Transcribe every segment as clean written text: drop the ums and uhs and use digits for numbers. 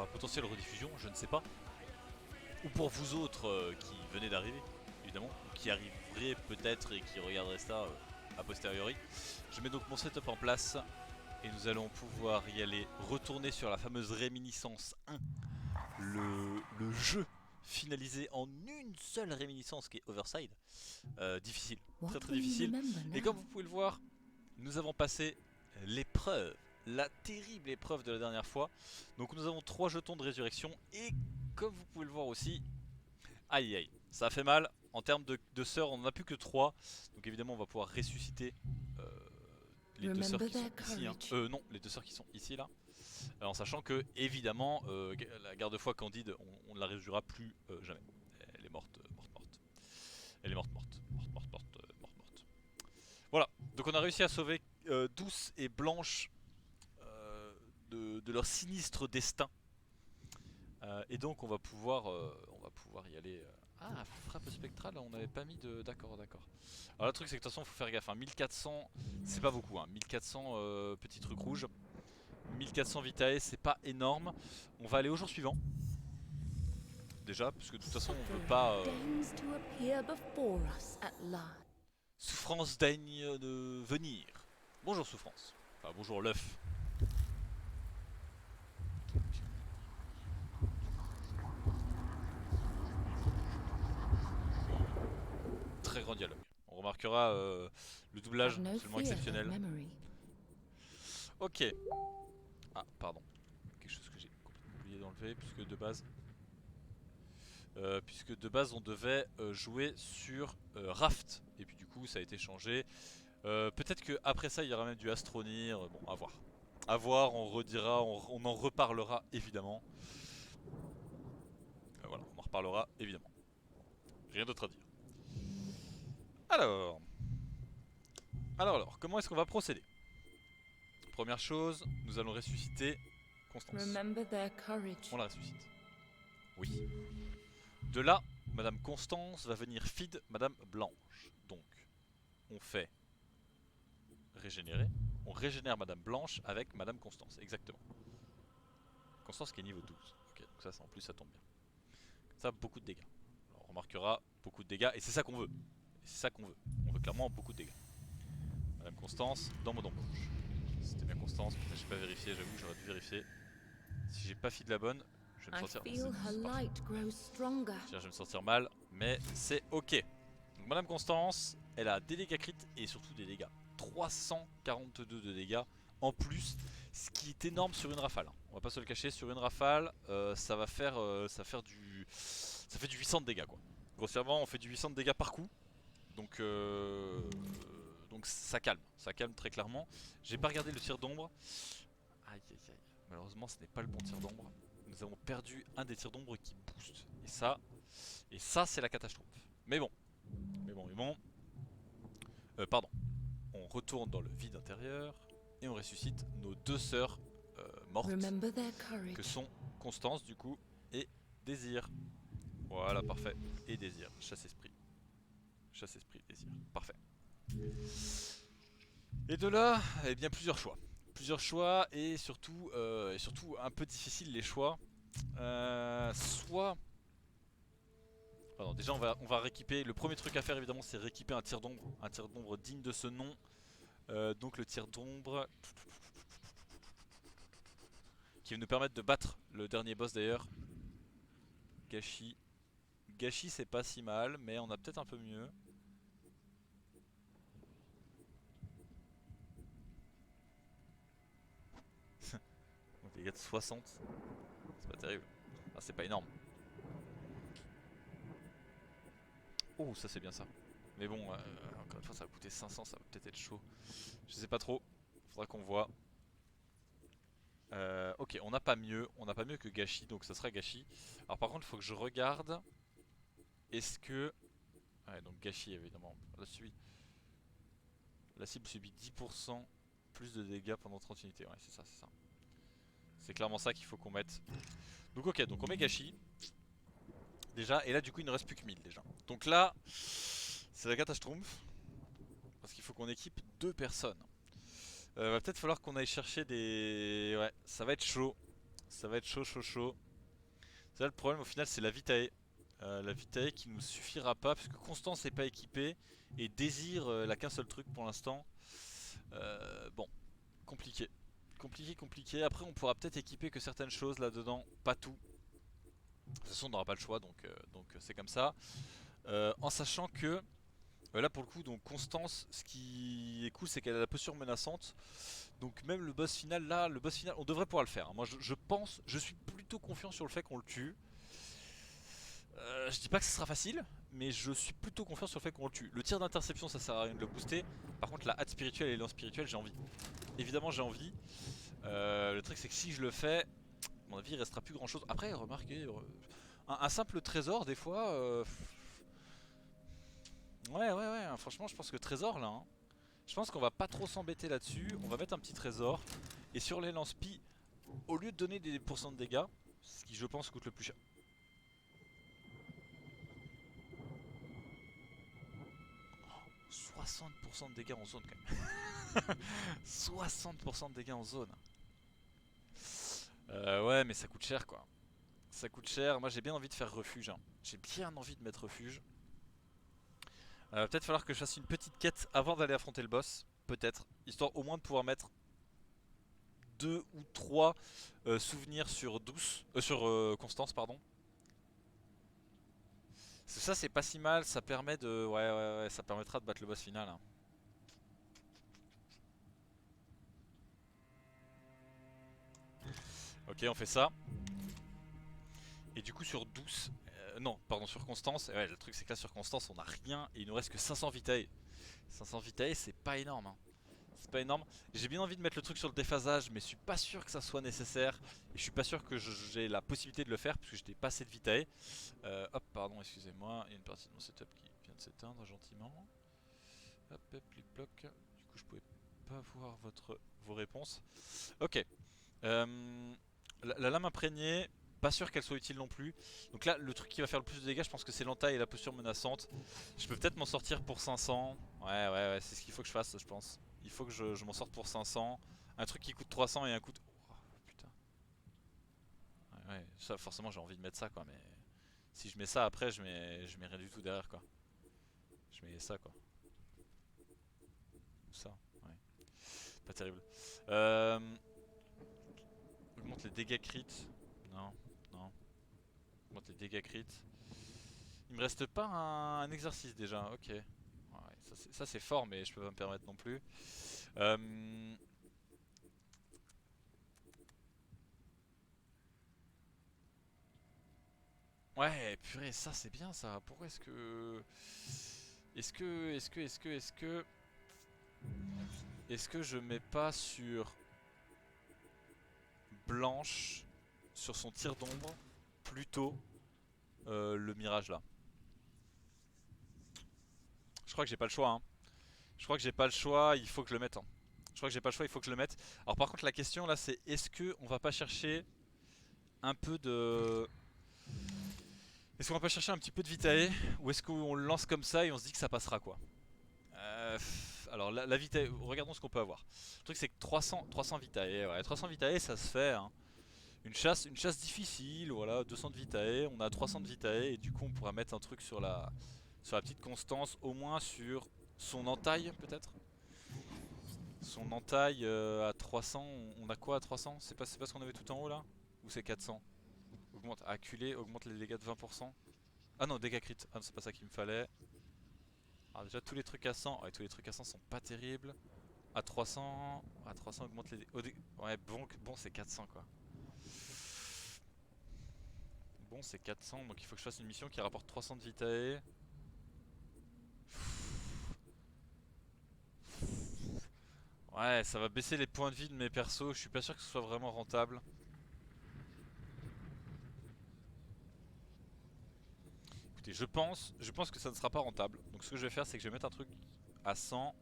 la potentielle rediffusion, je ne sais pas. Ou pour vous autres qui venez d'arriver, évidemment, ou qui arriveraient peut-être et qui regarderaient ça a posteriori. Je mets donc mon setup en place et nous allons pouvoir y aller, retourner sur la fameuse réminiscence 1, le jeu finalisé en une seule réminiscence qui est Overside. Difficile, très très difficile. Et comme vous pouvez le voir, nous avons passé l'épreuve, la terrible épreuve de la dernière fois. Donc nous avons 3 jetons de résurrection et comme vous pouvez le voir aussi, aïe aïe, ça a fait mal. En termes de sœurs, on n'en a plus que 3. Donc évidemment on va pouvoir ressusciter les 2 sœurs qui sont ici. Hein. Non, les 2 sœurs qui sont ici là. En sachant que évidemment la garde-foi Candide, on ne la résurgira plus jamais. Elle est morte, morte, morte. Elle est morte, morte, morte, morte, morte, morte, morte. Voilà, donc on a réussi à sauver Douce et Blanche de leur sinistre destin. Et donc on va pouvoir y aller. Ah, frappe spectrale, on n'avait pas mis de. D'accord, d'accord. Alors le truc c'est que de toute façon il faut faire gaffe. Hein. 1400, c'est pas beaucoup. Hein. 1400 petits trucs rouges. 1400 Vitae, c'est pas énorme. On va aller au jour suivant. Déjà, puisque de toute façon on veut pas. Souffrance daigne de venir. Bonjour Souffrance. Enfin bonjour l'œuf. Très grand dialogue. On remarquera le doublage absolument exceptionnel. Ok. Ah, pardon. Quelque chose que j'ai complètement oublié d'enlever, puisque de base on devait jouer sur Raft. Et puis du coup ça a été changé. Peut-être qu'après ça il y aura même du Astronir. Bon, à voir. À voir, on redira, on en reparlera évidemment. Voilà, on en reparlera évidemment. Rien d'autre à dire. Alors, comment est-ce qu'on va procéder? Première chose, nous allons ressusciter Constance. On la ressuscite. Oui. De là, Madame Constance va venir feed Madame Blanche. Donc, on fait régénérer. On régénère Madame Blanche avec Madame Constance, exactement. Constance qui est niveau 12. Ok, donc ça en plus ça tombe bien. Ça, beaucoup de dégâts. Alors, on remarquera beaucoup de dégâts, et c'est ça qu'on veut. Et c'est ça qu'on veut. On veut clairement beaucoup de dégâts. Madame Constance, dans mon embauche. C'était bien Constance, j'ai pas vérifié, j'avoue, j'aurais dû vérifier. Si j'ai pas fait de la bonne, je vais me sentir. Je vais me sentir mal, mais c'est ok. Donc Madame Constance, elle a des dégâts crit et surtout des dégâts. 342 de dégâts en plus, ce qui est énorme sur une rafale. On va pas se le cacher, sur une rafale, ça fait du 800 de dégâts quoi. Grossièrement, on fait du 800 de dégâts par coup. Donc ça calme très clairement. J'ai pas regardé le tir d'ombre. Aïe aïe aïe. Malheureusement, ce n'est pas le bon tir d'ombre. Nous avons perdu un des tirs d'ombre qui booste. Et ça c'est la catastrophe. Mais bon. Pardon. On retourne dans le vide intérieur et on ressuscite nos 2 sœurs mortes. Que sont Constance du coup et Désir. Voilà, parfait. Et Désir. Chasse-esprit. Chasse-esprit, Désir. Parfait. Et de là, eh bien plusieurs choix. Plusieurs choix et surtout un peu difficile les choix. Soit... Pardon, déjà on va rééquiper. Le premier truc à faire évidemment c'est rééquiper un tir d'ombre digne de ce nom. Donc le tir d'ombre qui va nous permettre de battre le dernier boss d'ailleurs. Gâchis. Gâchis c'est pas si mal, mais on a peut-être un peu mieux. Donc les gars de 60. C'est pas terrible. Ah c'est pas énorme. Oh ça c'est bien ça. Mais bon, encore une fois ça va coûter 500, ça va peut-être être chaud. Je sais pas trop, faudra qu'on voit. Ok, on n'a pas mieux que Gâchis, donc ça sera Gâchis. Alors par contre il faut que je regarde. Est-ce que... Ouais donc Gâchis évidemment, la cible subit 10% plus de dégâts pendant 30 unités, ouais c'est ça, c'est ça. C'est clairement ça qu'il faut qu'on mette. Donc ok, donc on met Gâchis. Déjà, et là du coup il ne reste plus que 1000 déjà. Donc là, c'est la catastrophe. Parce qu'il faut qu'on équipe 2 personnes. Va peut-être falloir qu'on aille chercher des... Ouais, ça va être chaud. Ça va être chaud, chaud, chaud. Ça, le problème au final, c'est la Vitae. La Vitae qui nous suffira pas, parce que Constance n'est pas équipée, et Désir, elle a qu'un seul truc pour l'instant. Bon, compliqué. Compliqué, compliqué. Après, on pourra peut-être équiper que certaines choses là-dedans, pas tout. De toute façon, on n'aura pas le choix, donc c'est comme ça. En sachant que là pour le coup, donc Constance, ce qui est cool, c'est qu'elle a la posture menaçante. Donc même le boss final, là, le boss final, on devrait pouvoir le faire, hein. Moi, je pense, je suis plutôt confiant sur le fait qu'on le tue. Je dis pas que ce sera facile, mais je suis plutôt confiant sur le fait qu'on le tue. Le tir d'interception, ça sert à rien de le booster. Par contre, la hâte spirituelle et l'élan spirituel, j'ai envie. Évidemment, j'ai envie. Le truc, c'est que si je le fais, à mon avis, il restera plus grand chose. Après, remarquez, un simple trésor, des fois. Ouais, hein, franchement, je pense que trésor là, hein, je pense qu'on va pas trop s'embêter là-dessus. On va mettre un petit trésor. Et sur les lance-pi, au lieu de donner des pourcents de dégâts, ce qui je pense coûte le plus cher. 60% de dégâts en zone quand même. 60% de dégâts en zone. Ouais, mais ça coûte cher quoi. Ça coûte cher. Moi j'ai bien envie de faire refuge, hein. J'ai bien envie de mettre refuge. Peut-être falloir que je fasse une petite quête avant d'aller affronter le boss. Peut-être. Histoire au moins de pouvoir mettre 2 ou 3 souvenirs sur Douce, sur Constance, pardon. Ça c'est pas si mal, ça permet de, ouais, ça permettra de battre le boss final, hein. Ok, on fait ça. Et du coup sur Douce, non, pardon, sur Constance. Ouais, le truc c'est que là sur Constance on a rien et il nous reste que 500 vitae. 500 vitae c'est pas énorme, hein. C'est pas énorme. J'ai bien envie de mettre le truc sur le déphasage, mais je suis pas sûr que ça soit nécessaire. Et je suis pas sûr que j'ai la possibilité de le faire, puisque je n'ai pas assez de vitae. Hop, pardon, excusez-moi. Il y a une partie de mon setup qui vient de s'éteindre gentiment. Hop, hop, plic-ploc. Du coup, je pouvais pas voir vos réponses. Ok. La lame imprégnée, pas sûr qu'elle soit utile non plus. Donc là, le truc qui va faire le plus de dégâts, je pense que c'est l'entaille et la posture menaçante. Je peux peut-être m'en sortir pour 500. Ouais, c'est ce qu'il faut que je fasse, je pense. Il faut que je m'en sorte pour 500. Un truc qui coûte 300 et un coûte... Oh, putain. Ouais, ça, forcément j'ai envie de mettre ça quoi, mais... Si je mets ça après, je mets rien du tout derrière quoi. Je mets ça quoi. Ou ça, ouais. Pas terrible. Euh... Augmente les dégâts crit. Non, non. Augmente les dégâts crit. Il me reste pas un exercice déjà, ok. Ouais, ça c'est fort, mais je peux pas me permettre non plus. Euh... Ouais, purée, ça c'est bien ça. Pourquoi est-ce que... Est-ce que je mets pas sur Blanche, sur son tir d'ombre, plutôt le mirage là? Je crois que j'ai pas le choix, hein. Je crois que j'ai pas le choix, il faut que je le mette, hein. Je crois que j'ai pas le choix, il faut que je le mette. Alors par contre la question là c'est est-ce que on va pas chercher un peu de... Est-ce qu'on va pas chercher un petit peu de Vitae? Ou est-ce qu'on le lance comme ça et on se dit que ça passera quoi? Alors la Vitae, regardons ce qu'on peut avoir. Le truc c'est que 300 Vitae, ouais, 300 Vitae ça se fait, hein. Une chasse difficile, voilà, 200 de Vitae, on a 300 de Vitae et du coup on pourra mettre un truc sur la petite Constance, au moins sur son entaille peut-être. Son entaille à 300, on a quoi à 300? C'est pas ce qu'on avait tout en haut là? Ou c'est 400? Augmente, acculé, augmente les dégâts de 20%. Ah non, dégâts crit, ah non, c'est pas ça qu'il me fallait. Alors déjà tous les trucs à 100, ouais, tous les trucs à 100 sont pas terribles. À 300 augmente les dégâts. Ouais, bon c'est 400 quoi. Bon c'est 400, donc il faut que je fasse une mission qui rapporte 300 de Vitae. Ouais, ça va baisser les points de vie de mes persos, je suis pas sûr que ce soit vraiment rentable. Écoutez, je pense que ça ne sera pas rentable. Donc ce que je vais faire, c'est que je vais mettre un truc à 100.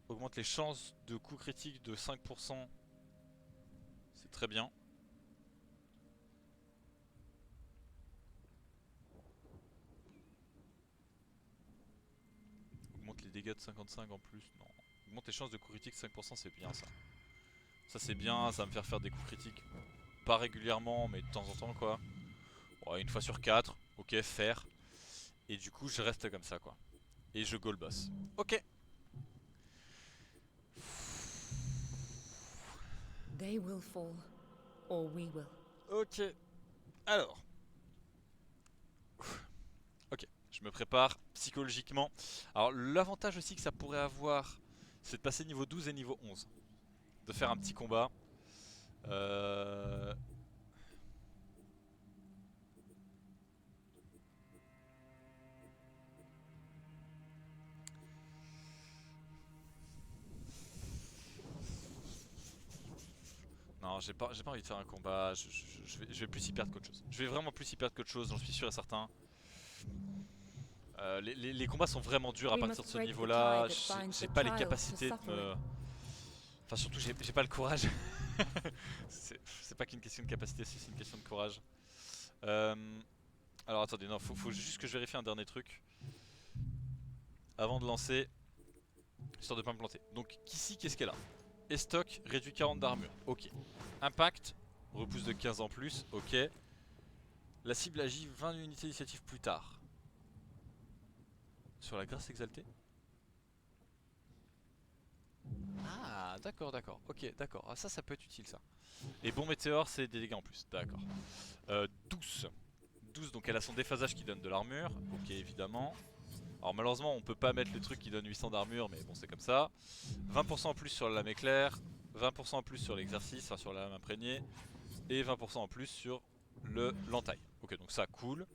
Augmente les chances de coup critique de 5%. C'est très bien. Augmente les dégâts de 55 en plus. Non. Augmente les chances de coup critique de 5%, c'est bien ça. Ça c'est bien, ça va me faire des coups critiques. pas régulièrement, mais de temps en temps quoi. Ouais, une fois sur 4, ok, faire. Et du coup, je reste comme ça quoi. Et je go le boss. Ok. They will fall, or we will. Ok. Alors. Ok. Je me prépare psychologiquement. Alors, l'avantage aussi que ça pourrait avoir, c'est de passer niveau 12 et niveau 11. De faire un petit combat. Euh... Non, j'ai pas envie de faire un combat. Je vais plus y perdre qu'autre chose. Je vais vraiment plus y perdre qu'autre chose, j'en suis sûr et certain. Les combats sont vraiment durs à We partir de must ce break the niveau-là. tie that binds J'ai the pas les child to capacités de suffering. me. Enfin, surtout, j'ai pas le courage. C'est pas qu'une question de capacité, c'est une question de courage. Euh, Alors attendez, non, faut juste que je vérifie un dernier truc avant de lancer, histoire de pas me planter. Donc, ici, qu'est-ce qu'elle a? Estoc, réduit 40 d'armure, ok. Impact, repousse de 15 en plus, ok. La cible agit 20 unités d'initiative plus tard. Sur la grâce exaltée? Ah, d'accord, d'accord, ok, d'accord. Ah, ça peut être utile ça. Et bon météore, c'est des dégâts en plus, d'accord. 12. 12, donc elle a son déphasage qui donne de l'armure, ok, évidemment. Alors malheureusement, on peut pas mettre le truc qui donne 800 d'armure, mais bon, c'est comme ça. 20% en plus sur la lame éclair, 20% en plus sur l'exercice, enfin sur la lame imprégnée, et 20% en plus sur l'entaille. Ok, donc ça, cool.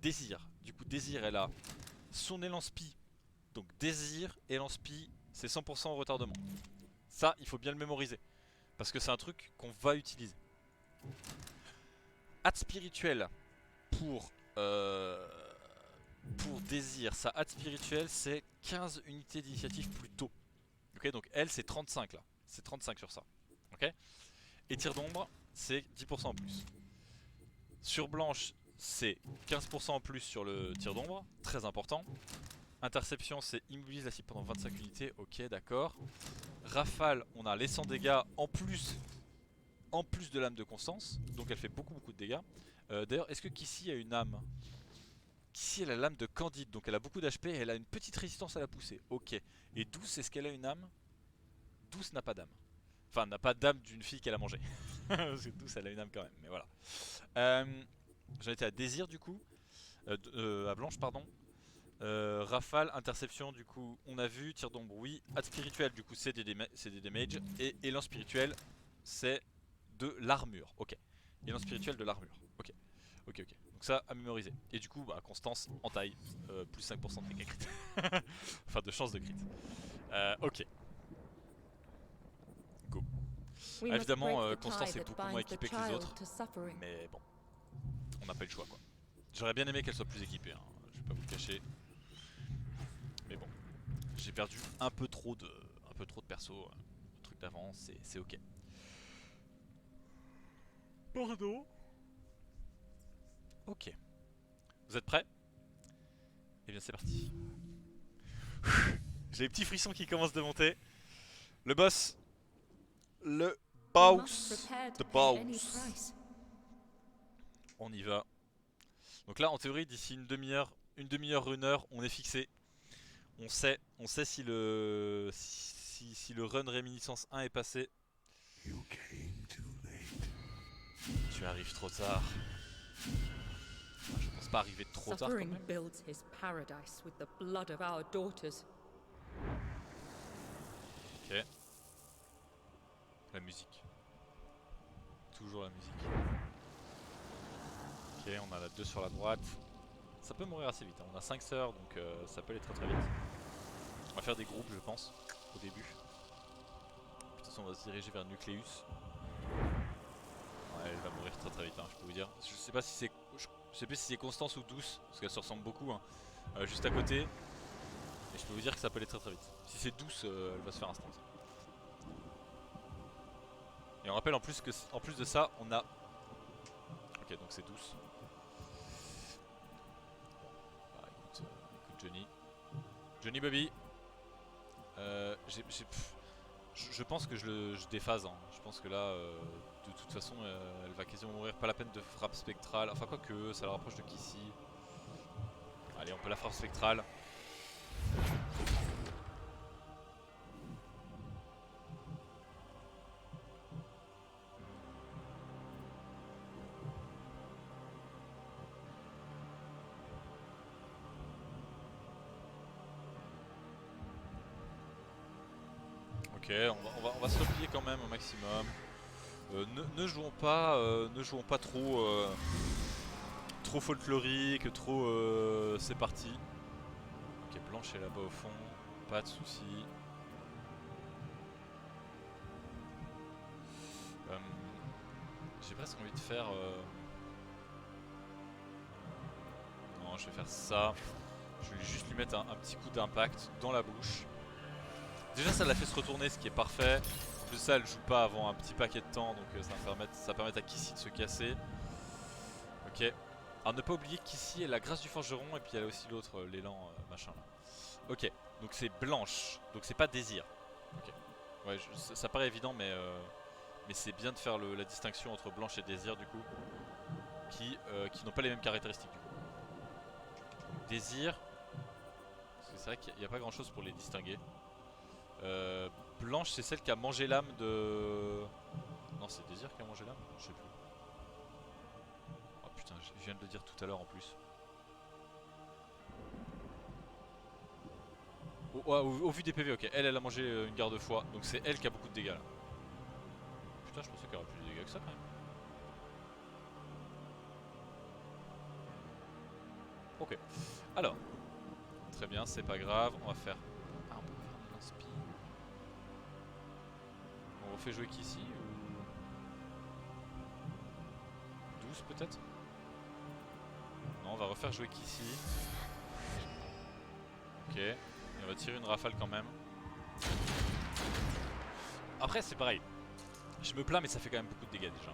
Désir, du coup, désir, elle a son élan spi. Donc désir, élan spi, c'est 100% au retardement. Ça, il faut bien le mémoriser. Parce que c'est un truc qu'on va utiliser. Hâte spirituelle pour, pour désir. Sa hâte spirituelle, c'est 15 unités d'initiative plus tôt. Ok, donc elle, c'est 35 là. C'est 35 sur ça. Ok. Et tir d'ombre, c'est 10% en plus. Sur blanche, c'est 15% en plus sur le tir d'ombre. Très important. Interception, c'est immobilise la cible pendant 25 unités. Ok, d'accord. Rafale, on a les 100 dégâts en plus de l'âme de Constance. Donc elle fait beaucoup de dégâts. D'ailleurs, est-ce que Kissy a une âme? Kissy, elle a l'âme de Candide. Donc elle a beaucoup d'HP et elle a une petite résistance à la poussée. Ok. Et Douce, est-ce qu'elle a une âme? Douce n'a pas d'âme. Enfin, n'a pas d'âme d'une fille qu'elle a mangée. Parce que Douce, elle a une âme quand même. Mais voilà. J'en étais à Désir du coup. À Blanche, pardon. Rafale, interception, du coup, on a vu. Tir d'ombre, oui. Hâte spirituelle, du coup, c'est des damages. Et élan spirituel, c'est de l'armure. Ok. Élan spirituel de l'armure. Ok. Ok, ok. Donc ça, à mémoriser. Et du coup, bah, Constance, en taille, plus 5% de dégâts crit. Enfin, de chance de crit. Ok. Go. We Ah, must évidemment, break the tie Constance est that beaucoup moins binds the équipée que les child autres. to suffering. Mais bon, on n'a pas eu le choix quoi. J'aurais bien aimé qu'elle soit plus équipée, hein. Je vais pas vous le cacher. Mais bon, j'ai perdu un peu trop de perso. Le truc d'avant, c'est ok. Pardon. Ok. Vous êtes prêts? Eh bien c'est parti. J'ai les petits frissons qui commencent de monter. Le boss. Le We must boss. prepare to The pay any boss. price. On y va. Donc là en théorie d'ici une demi-heure, une heure, on est fixé. On sait si si le run réminiscence 1 est passé. Tu arrives trop tard. Enfin, je pense pas arriver trop tard quand Suffering même. builds his paradise with the blood of our daughters. Ok. La musique. Toujours la musique. Ok, on a la 2 sur la droite. Ça peut mourir assez vite, hein. On a 5 sœurs donc ça peut aller très vite. On va faire des groupes je pense, au début. De toute façon on va se diriger vers Nucleus. Ouais, elle va mourir très vite, hein, je peux vous dire. Je sais pas si c'est. Je sais plus si c'est Constance ou Douce, parce qu'elles se ressemblent beaucoup, hein. Juste à côté. Et je peux vous dire que ça peut aller très vite. Si c'est Douce, elle va se faire instant. Et on rappelle en plus que en plus de ça, on a. Ok, donc c'est Douce. Bah écoute Johnny. Johnny Bobby. Je pense que je déphase, hein. Je pense que là, de toute façon elle va quasiment mourir. Pas la peine de frappe spectrale. Enfin quoi que ça la rapproche de Kissy. Allez, on peut la frappe spectrale. Ok, on va se replier quand même au maximum. Ne jouons pas trop folklorique, trop c'est parti. Ok, Blanche est là-bas au fond, pas de soucis. J'ai presque envie de faire... Non, je vais faire ça. Je vais juste lui mettre un petit coup d'impact dans la bouche. Déjà ça l'a fait se retourner, ce qui est parfait. En plus ça elle joue pas avant un petit paquet de temps, donc ça va permettre à Kissy de se casser. Ok. Alors ne pas oublier qu'ici elle a la grâce du forgeron et puis elle a aussi l'autre, l'élan machin là. Ok, donc c'est Blanche, donc c'est pas Désir. Ok. Ouais, ça paraît évident mais c'est bien de faire la distinction entre Blanche et Désir du coup. Qui n'ont pas les mêmes caractéristiques du coup. Donc, Désir, parce que c'est vrai qu'il n'y a pas grand chose pour les distinguer. Blanche c'est celle qui a mangé l'âme de... Non c'est Désir qui a mangé l'âme? Je sais plus. Oh putain je viens de le dire tout à l'heure en plus. Au vu des PV ok, elle a mangé une garde-fois. Donc c'est elle qui a beaucoup de dégâts là. Putain je pensais qu'elle aurait plus de dégâts que ça quand même. Ok, alors très bien c'est pas grave, on va faire... Ah on peut faire de l'inspi. On refait jouer qu'ici ou 12 peut-être. Non on va refaire jouer qu'ici. Ok, et on va tirer une rafale quand même. Après c'est pareil. Je me plains mais ça fait quand même beaucoup de dégâts déjà.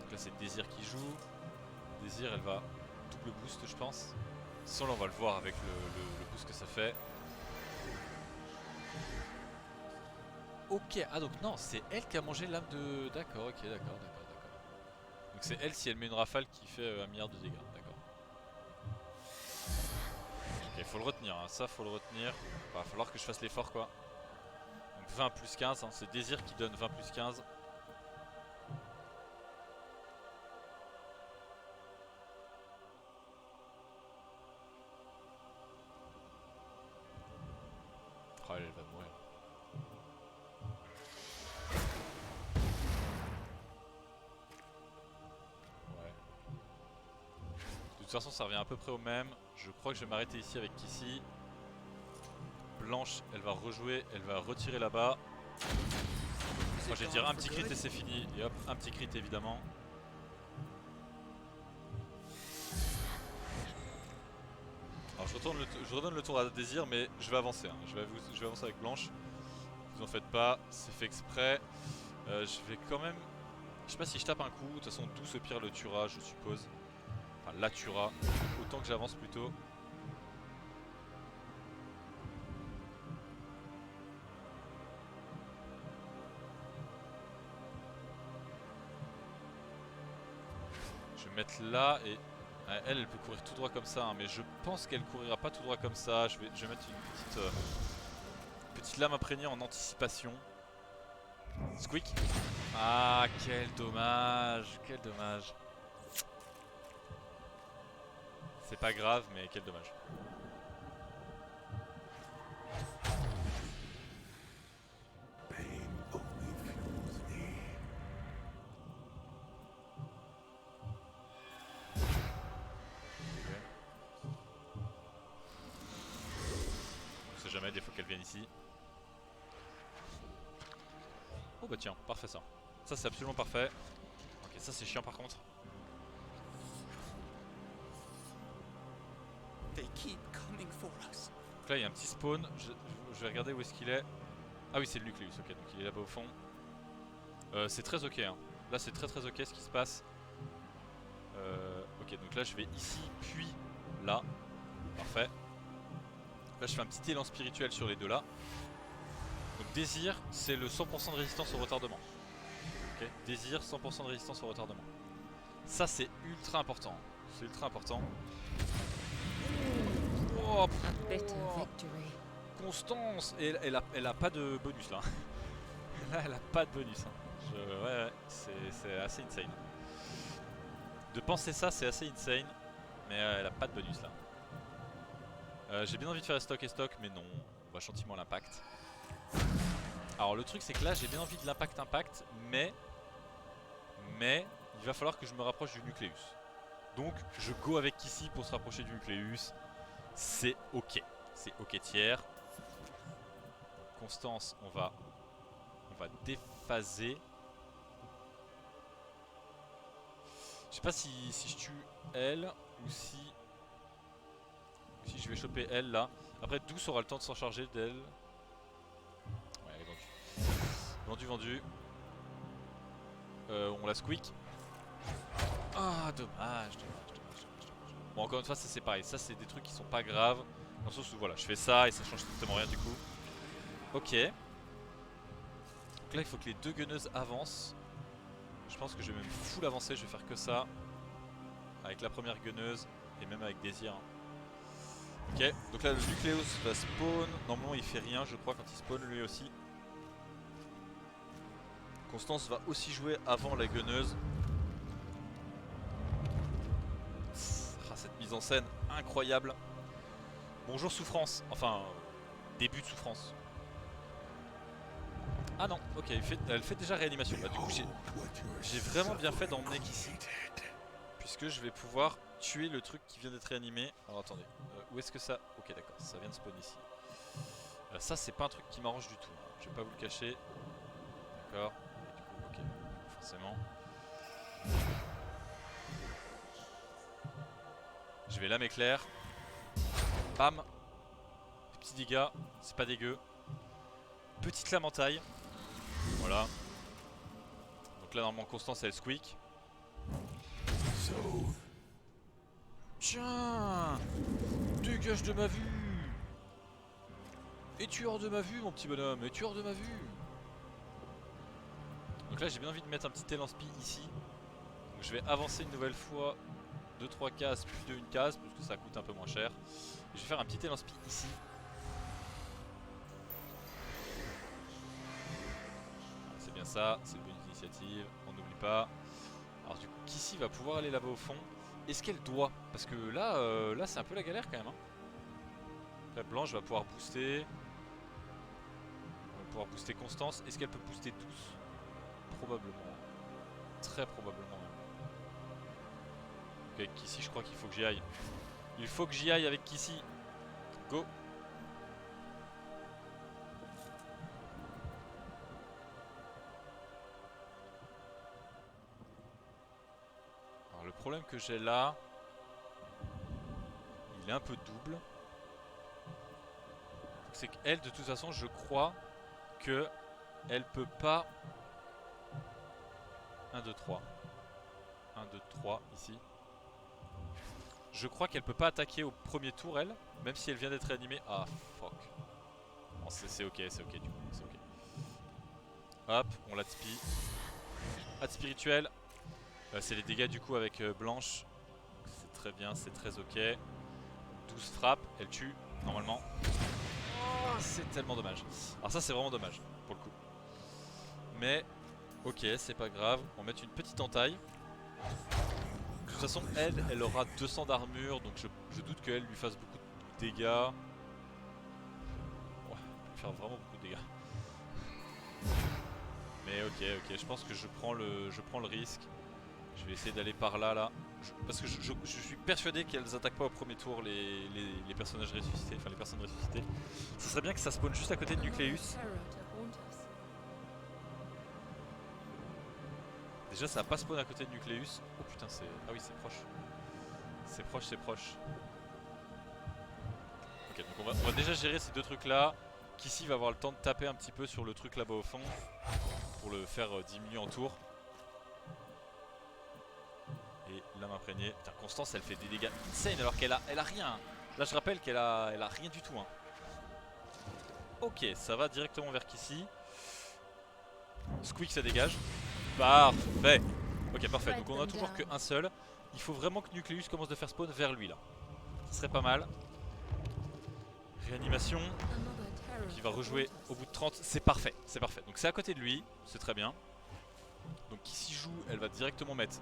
Donc là c'est Désir qui joue. Désir elle va double boost je pense. Sans là on va le voir avec le boost que ça fait. Ok, ah donc non, c'est elle qui a mangé l'âme de... D'accord, ok, d'accord. Donc c'est elle si elle met une rafale qui fait 1 milliard de dégâts, d'accord. Ok, faut le retenir, hein. Ça faut le retenir. Va falloir que je fasse l'effort quoi. Donc 20 plus 15, hein. C'est Désir qui donne 20 plus 15. Oh, elle va mourir. Ouais. De toute façon ça revient à peu près au même. Je crois que je vais m'arrêter ici avec Kissy. Blanche, elle va rejouer, elle va retirer là-bas. Moi je vais dire un petit crit et c'est fini. Et hop, un petit crit évidemment. Alors je redonne le tour à Désir mais je vais avancer. Hein. Je vais avancer avec Blanche. Vous en faites pas, c'est fait exprès. Je vais quand même... Je sais pas si je tape un coup, de toute façon 12 au pire le tuera je suppose. Enfin la tuera. Autant que j'avance plutôt. Je vais me mettre là et... Elle peut courir tout droit comme ça, hein, mais je pense qu'elle courira pas tout droit comme ça. Je vais mettre une petite lame imprégnée en anticipation. Squeak. Ah, quel dommage, quel dommage. C'est pas grave, mais quel dommage. On sait jamais, des fois qu'elle vienne ici. Oh bah tiens, parfait ça. Ça c'est absolument parfait. Ok, ça c'est chiant par contre. Donc là il y a un petit spawn. Je vais regarder où est-ce qu'il est. Ah oui c'est le nucléus, ok, donc il est là-bas au fond. C'est très ok hein. Là c'est très ok ce qui se passe. Ok donc là je vais ici puis là. Parfait. Là je fais un petit élan spirituel sur les deux là. Donc Désir c'est le 100% de résistance au retardement. Ok. Désir 100% de résistance au retardement. Ça c'est ultra important. C'est ultra important. Oh, A bitter victory. Constance. Et elle a pas de bonus là. Là elle a pas de bonus. Hein. Ouais, c'est assez insane. De penser ça c'est assez insane. Mais elle a pas de bonus là. J'ai bien envie de faire stock et stock, mais non. On va gentiment l'impact. Alors le truc c'est que là j'ai bien envie de l'impact, mais il va falloir que je me rapproche du nucléus. Donc je go avec ici pour se rapprocher du nucléus. C'est ok. C'est ok tiers. Constance, on va déphaser. Je sais pas si je tue elle ou si je vais choper elle là. Après Douce aura le temps de s'en charger d'elle. Ouais, elle est vendue. Vendu. On la squeak. Ah, dommage. Bon, encore une fois, ça c'est pareil. Ça, c'est des trucs qui sont pas graves. Dans le sens où voilà, je fais ça et ça change strictement rien du coup. Ok. Donc là, il faut que les deux gunneuses avancent. Je pense que je vais même full avancer. Je vais faire que ça. Avec la première gunneuse et même avec Désir. Ok. Donc là, le nucléus va spawn. Normalement, il fait rien, je crois, quand il spawn lui aussi. Constance va aussi jouer avant la gunneuse. Ah, cette mise en scène incroyable. Bonjour souffrance. Enfin, début de souffrance. Ah non, ok, elle fait déjà réanimation. Bah, du coup, j'ai vraiment bien fait d'emmener qu'ici. Puisque je vais pouvoir tuer le truc qui vient d'être réanimé. Alors attendez, où est-ce que ça... Ok d'accord, ça vient de spawn ici. Ça c'est pas un truc qui m'arrange du tout. Hein. Je vais pas vous le cacher. D'accord. Ok, forcément. Je vais lamer clair. Bam. Petit dégâts, c'est pas dégueu. Petite lame en taille. Voilà. Donc là normalement Constance elle squeak. Tiens, dégage de ma vue. Es-tu hors de ma vue mon petit bonhomme? Es-tu hors de ma vue? Donc là j'ai bien envie de mettre un petit élan-spi ici. Donc je vais avancer une nouvelle fois 2-3 cases plus de une case parce que ça coûte un peu moins cher. Et je vais faire un petit élan-spi ici. C'est bien ça, c'est une bonne initiative, on n'oublie pas. Alors du coup Kissy va pouvoir aller là-bas au fond. Est-ce qu'elle doit? Parce que là, là c'est un peu la galère quand même. Hein. La Blanche va pouvoir booster. On va pouvoir booster Constance. Est-ce qu'elle peut booster tous? Probablement. Très probablement même. Avec Kissy je crois qu'il faut que j'y aille. Il faut que j'y aille avec Kissy. Go. Le problème que j'ai là, il est un peu double. C'est qu'elle, de toute façon, je crois que elle peut pas. 1, 2, 3. 1, 2, 3 ici. Je crois qu'elle peut pas attaquer au premier tour, elle, même si elle vient d'être réanimée. Ah fuck. Bon, c'est ok du coup, c'est ok. Hop, on l'a spi. Hâte spirituelle. C'est les dégâts du coup avec Blanche. C'est très bien, c'est très ok. 12 frappes, elle tue normalement. Oh, c'est tellement dommage. Alors ça c'est vraiment dommage pour le coup. Mais ok, c'est pas grave. On va mettre une petite entaille. De toute façon elle aura 200 d'armure. Donc je doute qu'elle lui fasse beaucoup de dégâts. Ouais, elle peut faire vraiment beaucoup de dégâts. Mais ok, je pense que je prends le risque. Je vais essayer d'aller par là, parce que je suis persuadé qu'elles attaquent pas au premier tour les personnages ressuscités, enfin les personnes ressuscitées. Ce serait bien que ça spawn juste à côté de Nucleus. Déjà ça va pas spawn à côté de Nucleus. Oh putain c'est... Ah oui c'est proche. C'est proche. Ok donc on va déjà gérer ces deux trucs là. Kissy va avoir le temps de taper un petit peu sur le truc là-bas au fond. Pour le faire diminuer en tour. Et l'âme imprégnée. Putain, Constance elle fait des dégâts insane alors qu'elle a rien. Là je rappelle qu'elle a rien du tout. Hein. Ok, ça va directement vers Kissy. Squeak ça dégage. Parfait. Ok, parfait. Donc on a toujours qu'un seul. Il faut vraiment que Nucleus commence de faire spawn vers lui là. Ce serait pas mal. Réanimation. Qui va rejouer au bout de 30. C'est parfait. C'est parfait. Donc c'est à côté de lui. C'est très bien. Donc qui s'y joue, elle va directement mettre.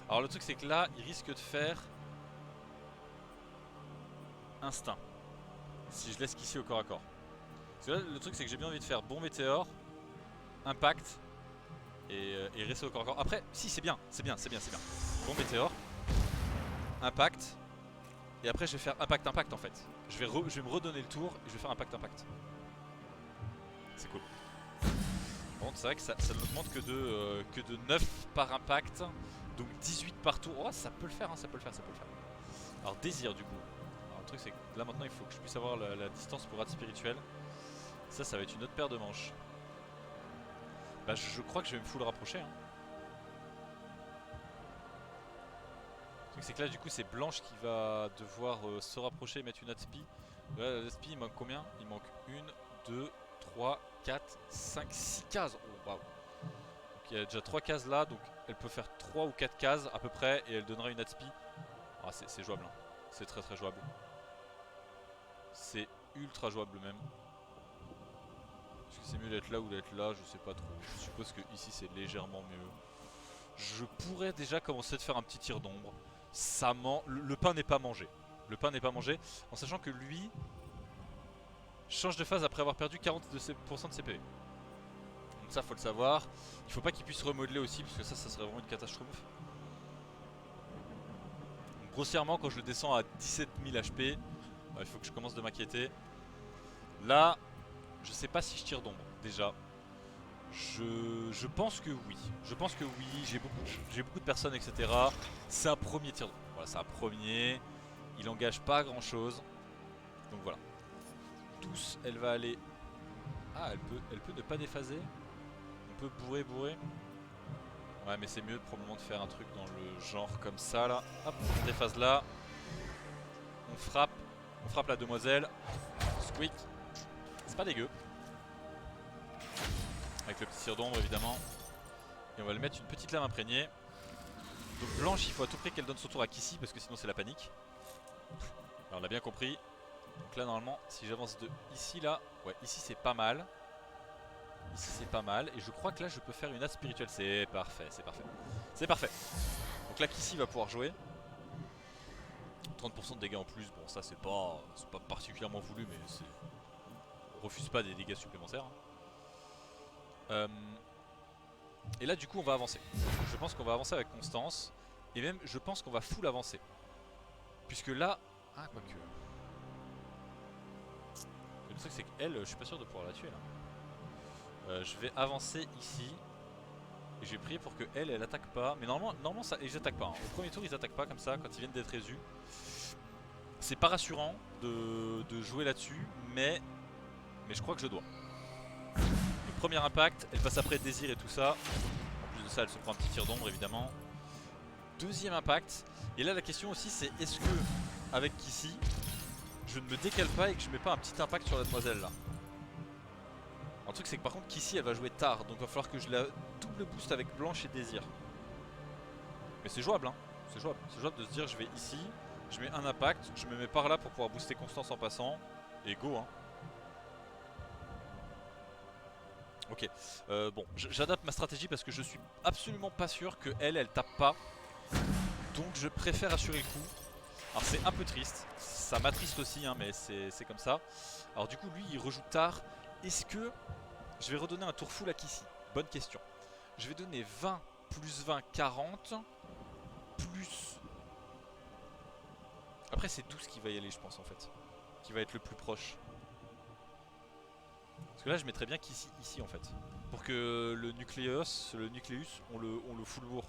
Alors le truc c'est que là, il risque de faire instinct. Si je laisse qu'ici au corps à corps. Parce que là, le truc c'est que j'ai bien envie de faire bon météore, impact et rester au corps à corps. Après, si c'est bien, c'est bien, c'est bien, c'est bien. Bon météore, impact. Et après je vais faire impact en fait. Je vais me redonner le tour et je vais faire impact. C'est cool. Bon, c'est vrai que ça ne demande que de 9 par impact. Donc 18 par tour. Oh, ça peut le faire, hein, ça peut le faire. Alors désir du coup. Alors, le truc c'est que là maintenant il faut que je puisse avoir la distance pour rate spirituel. Ça va être une autre paire de manches. Bah je crois que je vais me full rapprocher. Hein. Le truc c'est que là du coup c'est Blanche qui va devoir se rapprocher et mettre une ATSP. Là la ATSP il manque combien? Il manque 1, 2, 3, 4, 5, 6 cases. Oh waouh. Donc il y a déjà 3 cases là, donc elle peut faire 3 ou 4 cases à peu près et elle donnera une ATSP. Ah, c'est jouable, hein. C'est très jouable. C'est ultra jouable même. Est-ce que c'est mieux d'être là ou d'être là? Je sais pas trop. Je suppose que ici c'est légèrement mieux. Je pourrais déjà commencer de faire un petit tir d'ombre. Le pain n'est pas mangé. Le pain n'est pas mangé, en sachant que lui change de phase après avoir perdu 40% de ses PV. Donc ça faut le savoir. Il faut pas qu'il puisse remodeler aussi, parce que ça serait vraiment une catastrophe. Donc, grossièrement quand je le descends à 17 000 HP, il faut que je commence de m'inquiéter. Là, je sais pas si je tire d'ombre déjà. Je pense que oui. Je pense que oui. J'ai beaucoup de personnes, etc. C'est un premier tir d'ombre. Voilà, c'est un premier. Il engage pas grand chose. Donc voilà. Tous, elle va aller. Ah, elle peut ne pas déphaser. On peut bourrer. Ouais, mais c'est mieux probablement de faire un truc dans le genre comme ça là. Hop, on déphase là. On frappe la demoiselle. Squeak. C'est pas dégueu. Avec le petit tir d'ombre évidemment. Et on va lui mettre une petite lame imprégnée. Donc Blanche, il faut à tout prix qu'elle donne son tour à Kissy parce que sinon c'est la panique. Alors on l'a bien compris. Donc là normalement si j'avance de ici là, ouais ici c'est pas mal. Ici c'est pas mal et je crois que là je peux faire une as spirituelle. C'est parfait. Donc là Kissy va pouvoir jouer. 30% de dégâts en plus, bon ça c'est pas particulièrement voulu mais c'est... On refuse pas des dégâts supplémentaires. Et là du coup on va avancer. Je pense qu'on va avancer avec Constance. Et même je pense qu'on va full avancer. Puisque là... Ah quoique... Le truc c'est qu'elle, je suis pas sûr de pouvoir la tuer là. Je vais avancer ici. Et je vais prier pour que elle attaque pas. Mais normalement ça, ils attaquent pas. Hein. Au premier tour ils attaquent pas comme ça quand ils viennent d'être résus. C'est pas rassurant de jouer là-dessus. Mais je crois que je dois. Le premier impact, elle passe après désir et tout ça. En plus de ça elle se prend un petit tir d'ombre évidemment. Deuxième impact. Et là la question aussi c'est est-ce que avec Kissy je ne me décale pas et que je mets pas un petit impact sur la demoiselle là. Un truc c'est que par contre Kissy elle va jouer tard. Donc il va falloir que je la double boost avec Blanche et désir. Mais c'est jouable hein. C'est jouable de se dire je vais ici, je mets un impact, je me mets par là pour pouvoir booster Constance en passant. Et go hein. Ok, bon, j'adapte ma stratégie parce que je suis absolument pas sûr que elle tape pas. Donc je préfère assurer le coup. Alors c'est un peu triste, ça m'attriste aussi hein, mais c'est comme ça. Alors du coup lui il rejoue tard. Est-ce que je vais redonner un tour full à Kissy? Bonne question. Je vais donner 20 plus 20, 40. Plus... Après c'est 12 qui va y aller je pense en fait. Qui va être le plus proche. Parce que là je mettrais bien Kissy ici en fait. Pour que le nucléus, on le full bourre.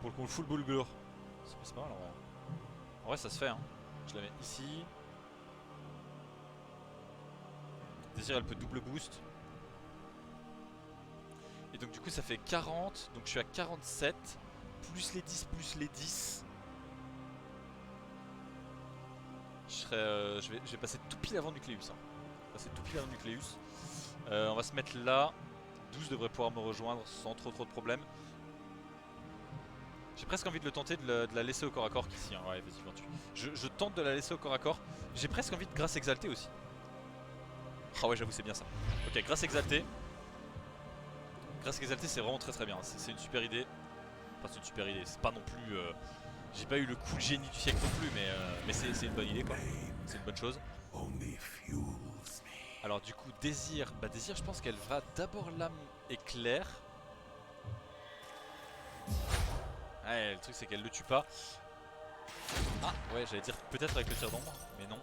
Pour qu'on le full boulgour. C'est pas mal en vrai. En vrai ça se fait hein. Je la mets ici. Désir elle peut double boost. Et donc du coup ça fait 40. Donc je suis à 47. Plus les 10, plus les 10. Je vais passer tout pile avant Nucleus hein. Passer tout pile avant Nucleus. On va se mettre là. 12 devrait pouvoir me rejoindre sans trop de problèmes. J'ai presque envie de le tenter de la laisser au corps à corps ici. Hein. Ouais, vas-y, 28. Je tente de la laisser au corps à corps. J'ai presque envie de grâce exaltée aussi. Ah ouais, j'avoue, c'est bien ça. Ok, grâce exaltée. Grâce exaltée, c'est vraiment très bien. C'est une super idée. Enfin, c'est une super idée. C'est pas non plus. J'ai pas eu le coup de génie du siècle non plus, mais c'est une bonne idée quoi. C'est une bonne chose. Alors, du coup, désir. Bah, désir, je pense qu'elle va d'abord lame éclair. Ouais, le truc, c'est qu'elle le tue pas. Ah, ouais, j'allais dire peut-être avec le tir d'ombre, mais non.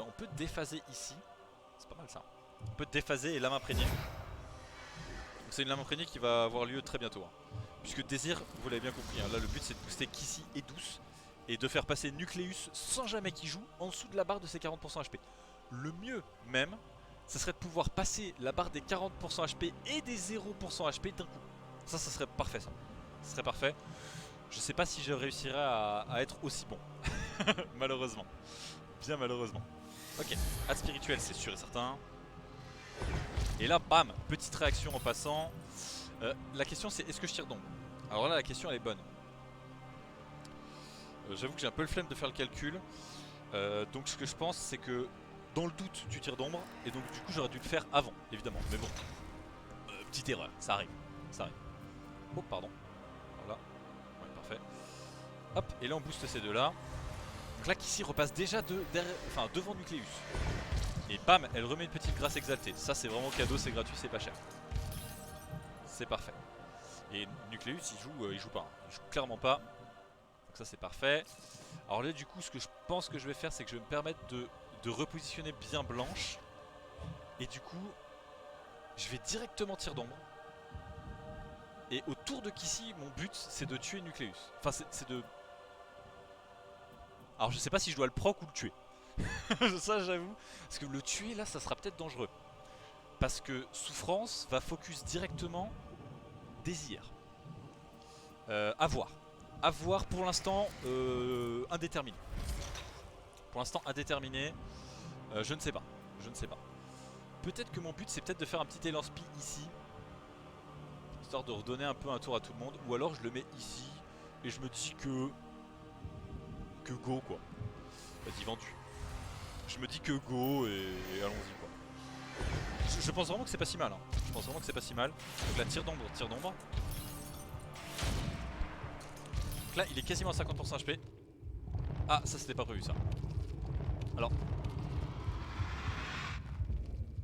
On peut déphaser ici. C'est pas mal ça. On peut déphaser et lame imprégnée. C'est une lame imprégnée qui va avoir lieu très bientôt. Hein. Puisque désir, vous l'avez bien compris, hein, là le but c'est de booster Kissy et Douce. Et de faire passer Nucleus sans jamais qu'il joue en dessous de la barre de ses 40% HP. Le mieux même, ça serait de pouvoir passer la barre des 40% HP et des 0% HP d'un coup. Ça serait parfait ça. Ça serait parfait. Je sais pas si je réussirais à être aussi bon. Malheureusement. Bien malheureusement. Ok, hâte spirituelle c'est sûr et certain. Et là bam, petite réaction en passant. La question c'est est-ce que je tire d'ombre? Alors là la question elle est bonne. J'avoue que j'ai un peu le flemme de faire le calcul. Donc ce que je pense c'est que dans le doute tu tires d'ombre. Et donc du coup j'aurais dû le faire avant évidemment. Mais bon, petite erreur, ça arrive. Ça arrive. Oh pardon. Voilà. Ouais parfait. Hop, et là on booste ces deux là. Donc là Kissy repasse déjà devant Nucleus. Et bam, elle remet une petite grâce exaltée. Ça c'est vraiment cadeau, c'est gratuit, c'est pas cher. C'est parfait. Et Nucleus il joue pas. Il joue clairement pas. Donc ça c'est parfait. Alors là du coup ce que je pense que je vais faire c'est que je vais me permettre de repositionner bien Blanche. Et du coup je vais directement tir d'ombre. Et autour de Kissy mon but c'est de tuer Nucleus. Enfin c'est de... Alors je sais pas si je dois le proc ou le tuer. Ça j'avoue. Parce que le tuer là ça sera peut-être dangereux. Parce que Souffrance va focus directement Désir. À voir. À voir pour l'instant indéterminé. Pour l'instant indéterminé. Je ne sais pas. Je ne sais pas. Peut-être que mon but c'est peut-être de faire un petit élan spi ici. Histoire de redonner un peu un tour à tout le monde. Ou alors je le mets ici. Et je me dis que go quoi. Vas-y vendu. Je me dis que go et allons-y quoi. Je pense vraiment que c'est pas si mal. Hein. Je pense vraiment que c'est pas si mal. Donc là tir d'ombre, tir d'ombre. Donc là il est quasiment à 50% HP. Ah ça c'était pas prévu ça.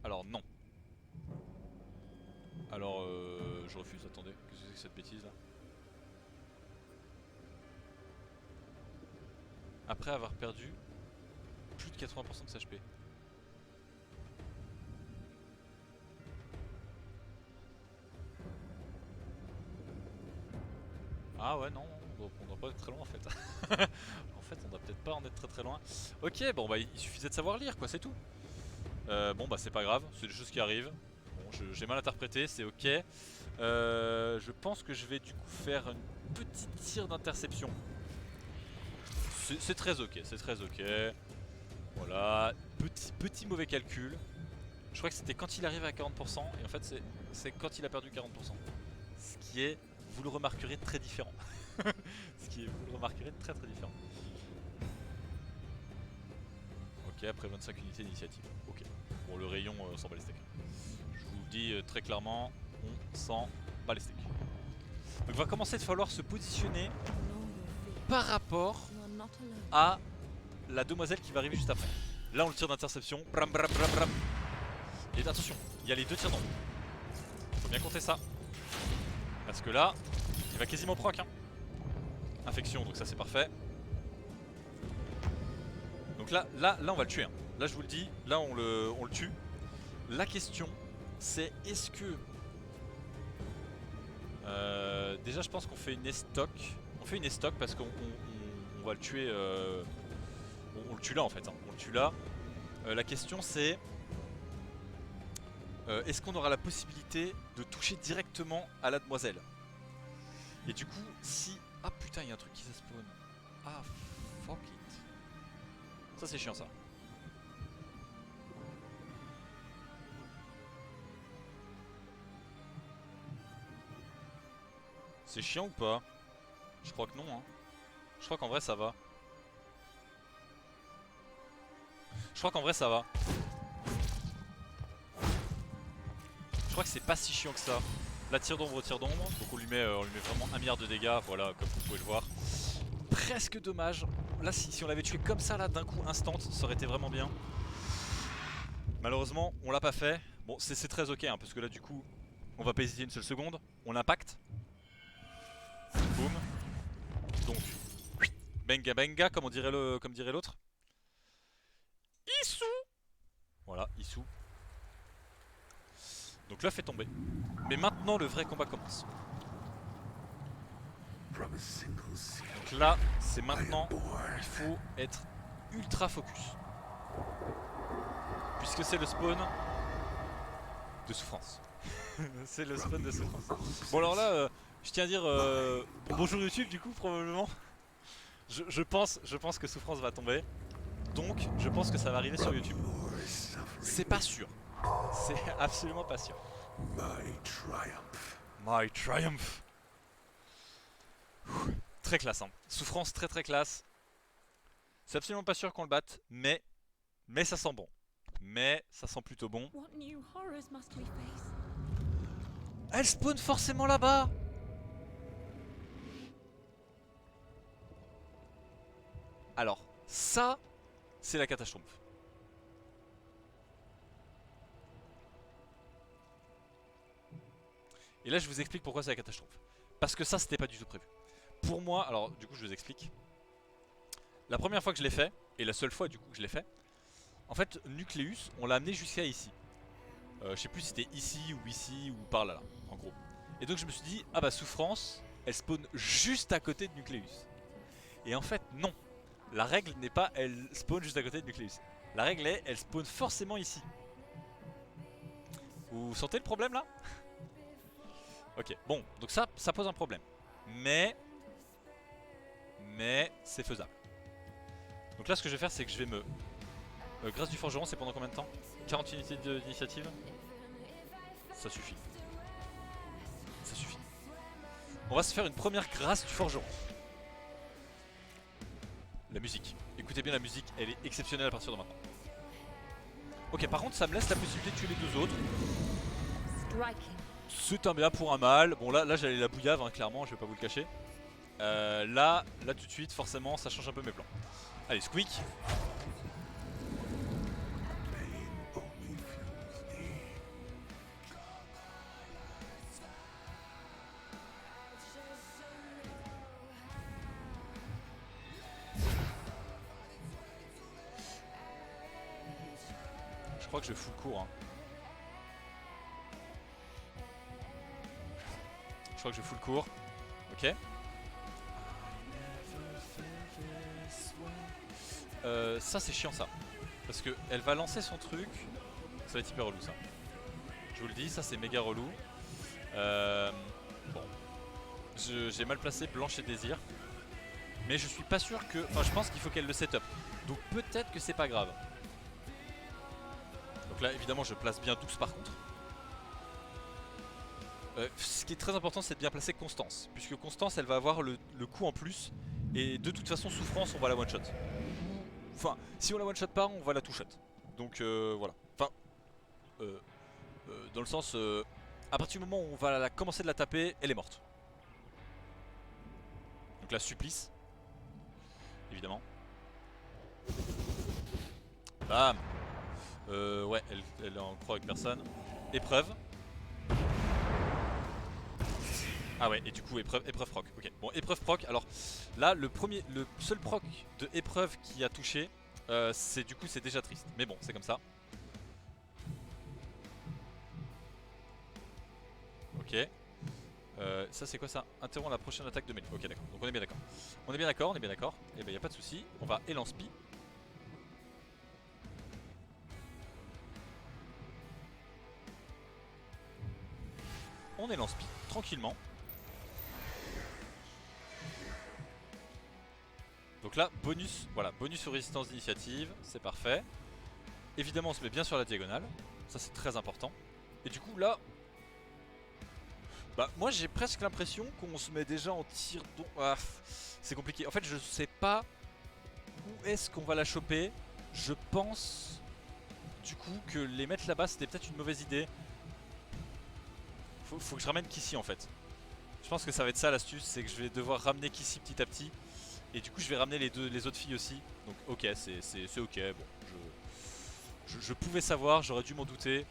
Alors non. Alors je refuse, attendez. Qu'est-ce que c'est que cette bêtise là? Après avoir perdu plus de 80% de sa HP. Ah ouais non, on doit pas être très loin en fait. En fait on doit peut-être pas en être très loin. Ok bon bah il suffisait de savoir lire quoi, c'est tout. Bon bah c'est pas grave, c'est des choses qui arrivent. Bon j'ai mal interprété, c'est ok. Je pense que je vais du coup faire une petite tir d'interception. C'est très ok, c'est très ok. Voilà, petit mauvais calcul. Je crois que c'était quand il arrive à 40% et en fait c'est quand il a perdu 40%. Ce qui est, vous le remarquerez, très différent. Ce qui est, vous le remarquerez, très différent. Ok, après 25 unités d'initiative. Ok, bon le rayon s'en bat les steaks. Je vous le dis très clairement, on s'en bat les steaks. Donc il va commencer à falloir se positionner par rapport à la demoiselle qui va arriver juste après. Là on le tire d'interception. Bram bram bram bram. Et attention, il y a les deux tirs d'ombre. Faut bien compter ça. Parce que là, il va quasiment proc hein. Infection, donc ça c'est parfait. Donc là on va le tuer hein. Là je vous le dis, là on le tue. La question c'est est-ce que déjà je pense qu'on fait une estoc. On fait une estoc parce qu'on va le tuer on le tue là en fait hein. On le tue là. La question c'est est-ce qu'on aura la possibilité de toucher directement à la demoiselle? Et du coup si... Ah putain il y a un truc qui se spawn. Ah fuck it. Ça c'est chiant ça. C'est chiant ou pas? Je crois que non hein. Je crois qu'en vrai ça va. Je crois qu'en vrai ça va. Je crois que c'est pas si chiant que ça. Là tir d'ombre. Donc on lui met vraiment 1 milliard de dégâts. Voilà comme vous pouvez le voir. Presque dommage. Là si on l'avait tué comme ça là d'un coup instant, ça aurait été vraiment bien. Malheureusement on l'a pas fait. Bon c'est très ok hein, parce que là du coup on va pas hésiter une seule seconde. On impacte. Boum. Donc benga benga comme dirait l'autre. Issou. Voilà Issou. Donc là fait tomber. Mais maintenant le vrai combat commence. Donc là c'est maintenant. Il faut être ultra focus. Puisque c'est le spawn de souffrance. C'est le spawn de souffrance. Bon alors là je tiens à dire bonjour YouTube du coup probablement. Je pense que souffrance va tomber. Donc je pense que ça va arriver sur YouTube. C'est pas sûr. C'est absolument pas sûr. My triumph. Très classe hein. Souffrance très classe. C'est absolument pas sûr qu'on le batte, mais ça sent bon. Mais ça sent plutôt bon. Elle spawn forcément là-bas. Alors, ça, c'est la catastrophe. Et là, je vous explique pourquoi c'est la catastrophe. Parce que ça, c'était pas du tout prévu. Pour moi, alors du coup, je vous explique. La première fois que je l'ai fait, et la seule fois du coup que je l'ai fait, en fait, Nucleus, on l'a amené jusqu'à ici. Je sais plus si c'était ici ou par là, en gros. Et donc je me suis dit, ah bah souffrance, elle spawn juste à côté de Nucleus. Et en fait, non. La règle n'est pas elle spawn juste à côté de Nucleus. La règle est, elle spawn forcément ici. Vous sentez le problème là? Ok, bon, donc ça pose un problème. Mais c'est faisable. Donc là, ce que je vais faire, c'est que je vais me... grâce du forgeron, c'est pendant combien de temps? 40 unités d'initiative? Ça suffit. Ça suffit. On va se faire une première grâce du forgeron. La musique. Écoutez bien la musique, elle est exceptionnelle à partir de maintenant. Ok, par contre, ça me laisse la possibilité de tuer les deux autres. C'est un bien pour un mal. Bon, là j'allais la bouillave, hein, clairement, je vais pas vous le cacher. Là tout de suite, forcément, ça change un peu mes plans. Allez, squeak. Je crois que je fous le cours. Hein. Je crois que je fous le cours. Ok. Ça c'est chiant ça. Parce que elle va lancer son truc. Ça va être hyper relou ça. Je vous le dis, ça c'est méga relou. Bon. J'ai mal placé Blanche et Désir. Mais je suis pas sûr que... Enfin je pense qu'il faut qu'elle le setup. Donc peut-être que c'est pas grave. Donc là évidemment je place bien 12 par contre. Ce qui est très important c'est de bien placer Constance. Puisque Constance elle va avoir le coup en plus. Et de toute façon souffrance on va la one shot. Enfin si on la one shot pas on va la two shot. Donc voilà. Enfin dans le sens à partir du moment où on va commencer de la taper, elle est morte. Donc là supplice. Évidemment. Bam. Ouais elle est en croix avec personne. Épreuve. Ah ouais et du coup épreuve proc. Ok bon épreuve proc. Alors là le seul proc de épreuve qui a touché c'est du coup c'est déjà triste. Mais bon c'est comme ça. Ok. Ça c'est quoi ça? Interrompt la prochaine attaque de mêlée. Ok d'accord. Donc on est bien d'accord. On est bien d'accord. Et ben y a pas de souci. On va élanspi. On élanspi tranquillement. Donc là, bonus, voilà, bonus aux résistances d'initiative, c'est parfait. Évidemment, on se met bien sur la diagonale, ça c'est très important. Et du coup là, Bah moi j'ai presque l'impression qu'on se met déjà en tir d'ombre. Ah, c'est compliqué. En fait je sais pas où est-ce qu'on va la choper. Je pense du coup que les mettre là-bas c'était peut-être une mauvaise idée. Faut que je ramène Kissy en fait. Je pense que ça va être ça l'astuce, c'est que je vais devoir ramener Kissy petit à petit. Et du coup je vais ramener les autres filles aussi. Donc ok, c'est ok, bon. Je pouvais savoir, j'aurais dû m'en douter.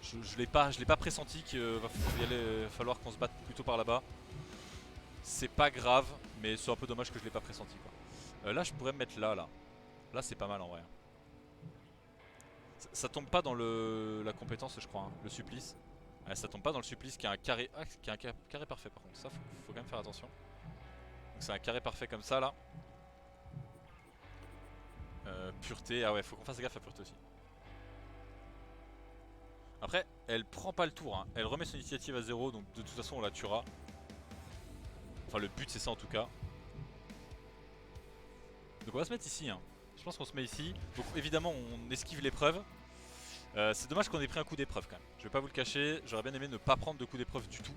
Je l'ai pas pressenti qu'il va falloir qu'on se batte plutôt par là-bas. C'est pas grave, mais c'est un peu dommage que je l'ai pas pressenti quoi. Là je pourrais me mettre là. Là c'est pas mal en vrai. Ça tombe pas dans la compétence je crois, hein, le supplice. Ouais, ça tombe pas dans le supplice qui a un carré. Ah, qui a un carré parfait par contre, ça faut quand même faire attention. Donc c'est un carré parfait comme ça là. Pureté, ah ouais faut qu'on fasse gaffe à pureté aussi. Après elle prend pas le tour, hein. Elle remet son initiative à 0 donc de toute façon on la tuera. Enfin le but c'est ça en tout cas. Donc on va se mettre ici, hein. Je pense qu'on se met ici. Donc évidemment on esquive l'épreuve. C'est dommage qu'on ait pris un coup d'épreuve quand même. Je vais pas vous le cacher, j'aurais bien aimé ne pas prendre de coup d'épreuve du tout.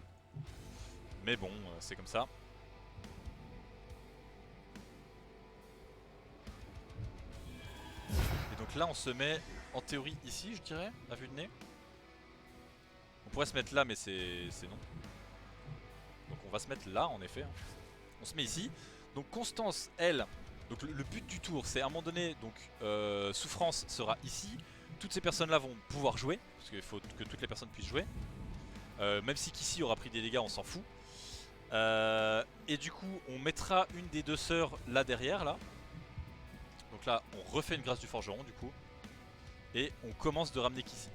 Mais bon, c'est comme ça. Et donc là on se met en théorie ici je dirais, à vue de nez. On pourrait se mettre là mais c'est non. Donc on va se mettre là en effet, hein. On se met ici. Donc Constance, elle, donc le but du tour c'est à un moment donné, donc Souffrance sera ici. Toutes ces personnes là vont pouvoir jouer, parce qu'il faut que toutes les personnes puissent jouer. Même si Kissy aura pris des dégâts on s'en fout. Et du coup on mettra une des deux sœurs là derrière là. Donc là on refait une grâce du forgeron du coup. Et on commence de ramener Kissy.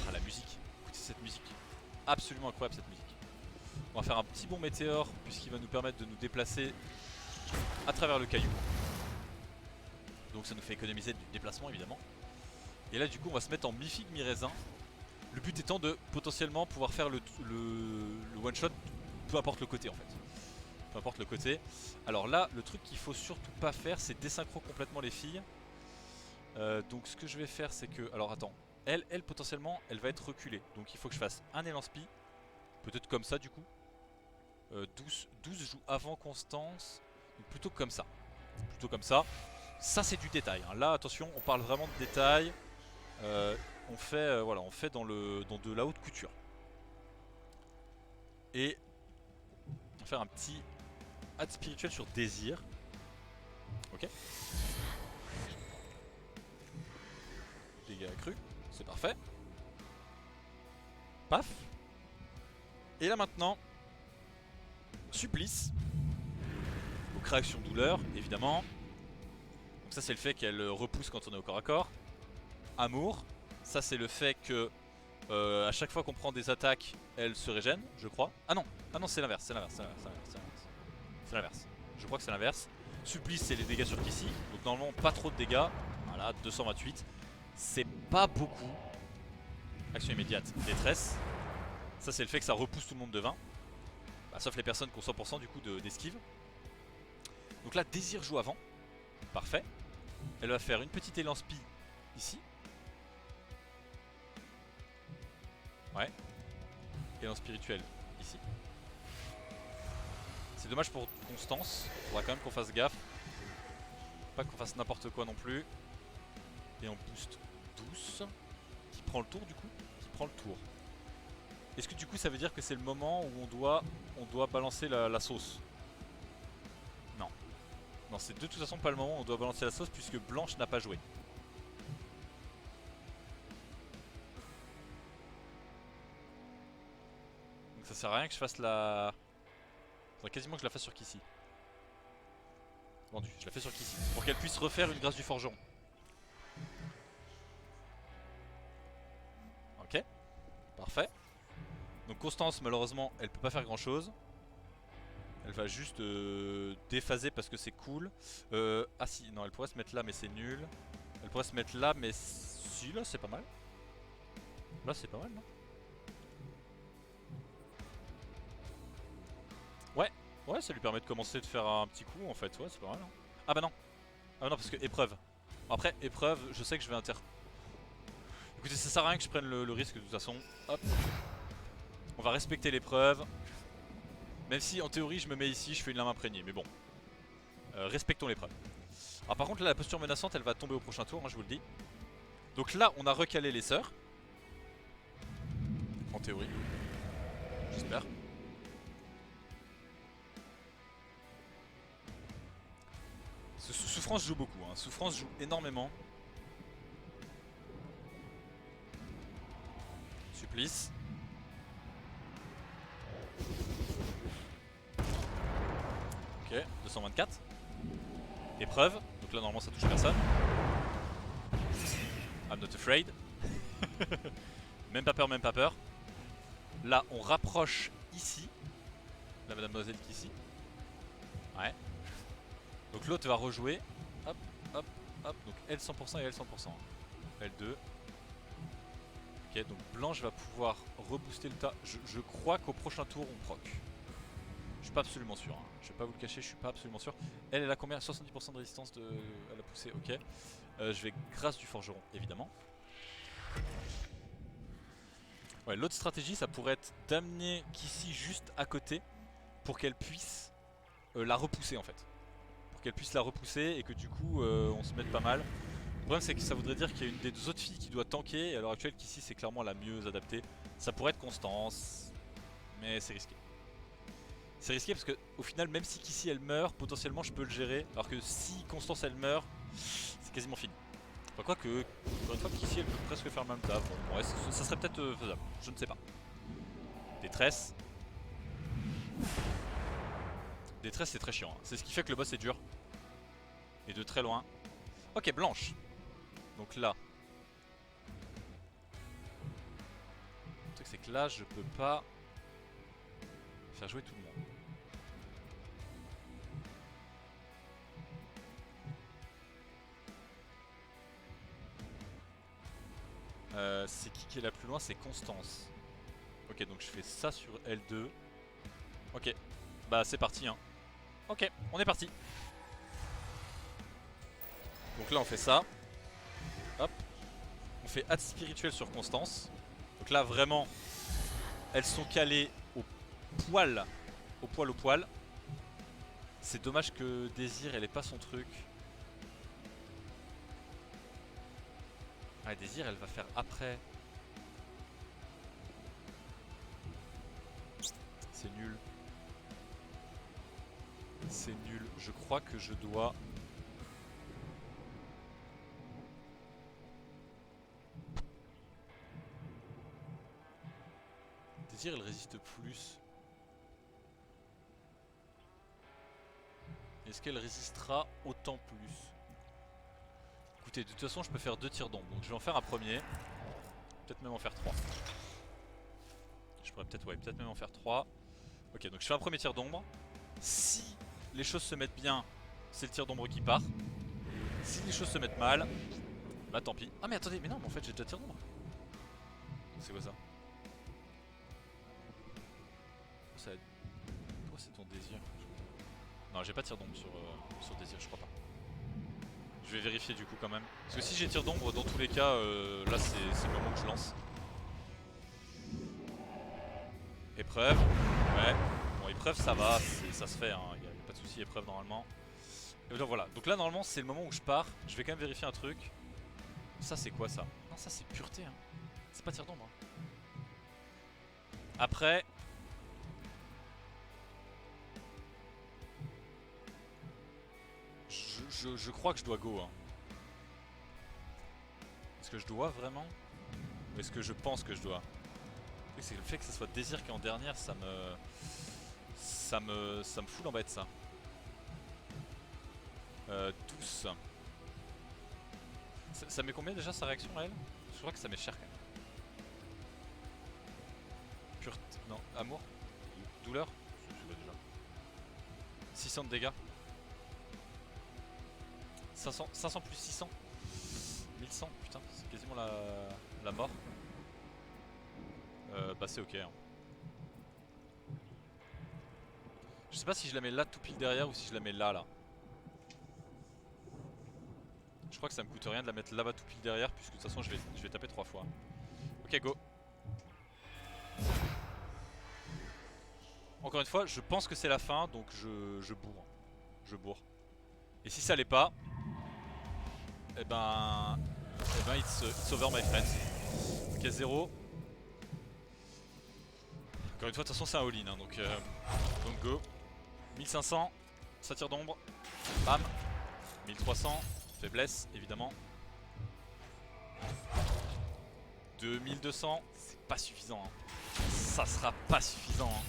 Ah la musique, écoutez cette musique. Absolument incroyable cette musique. On va faire un petit bond météore puisqu'il va nous permettre de nous déplacer à travers le caillou. Donc ça nous fait économiser du déplacement évidemment. Et là du coup on va se mettre en mi-figue mi-raisin. Le but étant de potentiellement pouvoir faire le one shot peu importe le côté en fait. Peu importe le côté. Alors là le truc qu'il faut surtout pas faire c'est désynchro complètement les filles. Donc ce que je vais faire c'est que... Alors attends. Elle potentiellement elle va être reculée. Donc il faut que je fasse un élan spi. Peut-être comme ça du coup. 12 joue avant Constance. Donc plutôt comme ça. Plutôt comme ça. Ça c'est du détail, hein. Là attention on parle vraiment de détail. On fait voilà, on fait dans de la haute couture. Et on va faire un petit add spirituel sur désir. Ok. Dégâts accrus, c'est parfait. Paf. Et là maintenant, supplice. Donc réaction douleur, évidemment. Donc ça c'est le fait qu'elle repousse quand on est au corps à corps. Amour, ça c'est le fait que à chaque fois qu'on prend des attaques, elle se régène, je crois. Ah non c'est l'inverse, c'est l'inverse. Je crois que c'est l'inverse. Supplice c'est les dégâts sur Kissy, donc normalement pas trop de dégâts. Voilà, 228. C'est pas beaucoup. Action immédiate, détresse. Ça c'est le fait que ça repousse tout le monde de 20. Bah, sauf les personnes qui ont 100% du coup d'esquive. Donc là désir joue avant. Parfait. Elle va faire une petite élan spi ici. Ouais. Élan spirituel ici. C'est dommage pour Constance. Faudra quand même qu'on fasse gaffe. Pas qu'on fasse n'importe quoi non plus. Et on booste douce. Qui prend le tour du coup. Qui prend le tour. Est-ce que du coup ça veut dire que c'est le moment où on doit balancer la sauce? Non. Non, c'est de toute façon pas le moment où on doit balancer la sauce puisque Blanche n'a pas joué. Donc ça sert à rien que je fasse la... Faudrait quasiment que je la fasse sur Kissy. Vendu, je la fais sur Kissy. Pour qu'elle puisse refaire une grâce du forgeron. Ok. Parfait. Donc Constance malheureusement elle peut pas faire grand chose. Elle va juste déphaser parce que c'est cool. Ah si, non elle pourrait se mettre là mais c'est nul. Elle pourrait se mettre là mais si là c'est pas mal. Là c'est pas mal non? Ouais ça lui permet de commencer de faire un petit coup en fait, ouais c'est pas mal hein. Ah bah non. Ah bah non parce que épreuve. Après épreuve je sais que je vais Écoutez, ça sert à rien que je prenne le risque de toute façon. Hop. On va respecter l'épreuve. Même si en théorie je me mets ici, je fais une lame imprégnée. Mais bon. Respectons l'épreuve. Alors par contre là la posture menaçante elle va tomber au prochain tour, hein, je vous le dis. Donc là on a recalé les sœurs. En théorie. J'espère. Souffrance joue beaucoup, hein. Souffrance joue énormément. Supplice. Ok, 224. Épreuve, donc là normalement ça touche personne. I'm not afraid. Même pas peur, même pas peur. Là on rapproche ici. La mademoiselle qui est ici. Ouais. Donc l'autre va rejouer. Hop, hop, hop. Donc elle 100% et elle 100%. L2. Ok, donc Blanche va pouvoir rebooster le tas. Je crois qu'au prochain tour on proc. Je suis pas absolument sûr, hein. Je vais pas vous le cacher, je suis pas absolument sûr. Elle a combien? 70% de résistance à la poussée, ok. Je vais grâce du forgeron, évidemment. Ouais, l'autre stratégie, ça pourrait être d'amener Kissy juste à côté pour qu'elle puisse la repousser en fait. Pour qu'elle puisse la repousser et que du coup on se mette pas mal. Le problème c'est que ça voudrait dire qu'il y a une des deux autres filles qui doit tanker et à l'heure actuelle Kissy c'est clairement la mieux adaptée. Ça pourrait être Constance, mais c'est risqué. C'est risqué parce que au final même si Kissy elle meurt, potentiellement je peux le gérer. Alors que si Constance elle meurt, c'est quasiment fini. Enfin quoi que, encore une fois Kissy elle peut presque faire le même taf. Bon, ouais, ça serait peut-être faisable, je ne sais pas. Détresse. Détresse c'est très chiant, hein. C'est ce qui fait que le boss est dur. Et de très loin. Ok, Blanche. Donc là. Le truc c'est que là je peux pas faire jouer tout le monde. C'est qui est la plus loin? C'est Constance. Ok, donc je fais ça sur L2. Ok, bah c'est parti hein. Ok, on est parti. Donc là on fait ça. Hop. On fait hâte spirituelle sur Constance. Donc là vraiment, elles sont calées au poil. Au poil, au poil. C'est dommage que Désir elle ait pas son truc. Ah, Désir elle va faire après. C'est nul. C'est nul. Je crois que je dois... Désir elle résiste plus. Est-ce qu'elle résistera autant plus? Écoutez, de toute façon je peux faire 2 tirs d'ombre. Donc je vais en faire un premier. Peut-être même en faire 3. Je pourrais peut-être, ouais, peut-être même en faire 3. Ok, donc je fais un premier tir d'ombre. Si les choses se mettent bien, c'est le tir d'ombre qui part. Si les choses se mettent mal, bah tant pis. Ah mais attendez, mais non, mais en fait j'ai déjà tir d'ombre. C'est quoi ça? Toi c'est ton Désir. Non, j'ai pas tir d'ombre sur Désir, je crois pas. Je vais vérifier du coup quand même. Parce que si j'ai tir d'ombre, dans tous les cas, là c'est le moment que je lance. Épreuve, ouais. Bon, épreuve ça va, ça se fait, hein. Y a pas de souci, épreuve normalement. Et donc voilà, donc là normalement c'est le moment où je pars. Je vais quand même vérifier un truc. Ça c'est quoi ça? Non, ça c'est pureté, hein. C'est pas tir d'ombre, hein. Après... Je crois que je dois go, hein. Est-ce que je dois vraiment? Ou est-ce que je pense que je dois? C'est le fait que ce soit Désir qui est en dernière, ça me fout l'embête ça. Tous. Ça met combien déjà sa réaction à elle? Je crois que ça met cher quand même. Pureté. Non, amour. Douleur. Je sais pas déjà. 600 de dégâts. 500 plus 600. 1100, putain, c'est quasiment la mort. Bah c'est ok, hein. Je sais pas si je la mets là tout pile derrière ou si je la mets là. Je crois que ça me coûte rien de la mettre là-bas tout pile derrière, puisque de toute façon je vais taper 3 fois. Ok, go. Encore une fois, je pense que c'est la fin, donc je bourre. Je bourre. Et si ça l'est pas, eh ben it's over my friends. Ok, 0. Encore une fois, de toute façon c'est un all-in, hein, donc go. 1500, ça tire d'ombre. Bam. 1300, faiblesse évidemment. 2200, c'est pas suffisant. Hein. Ça sera pas suffisant. Hein.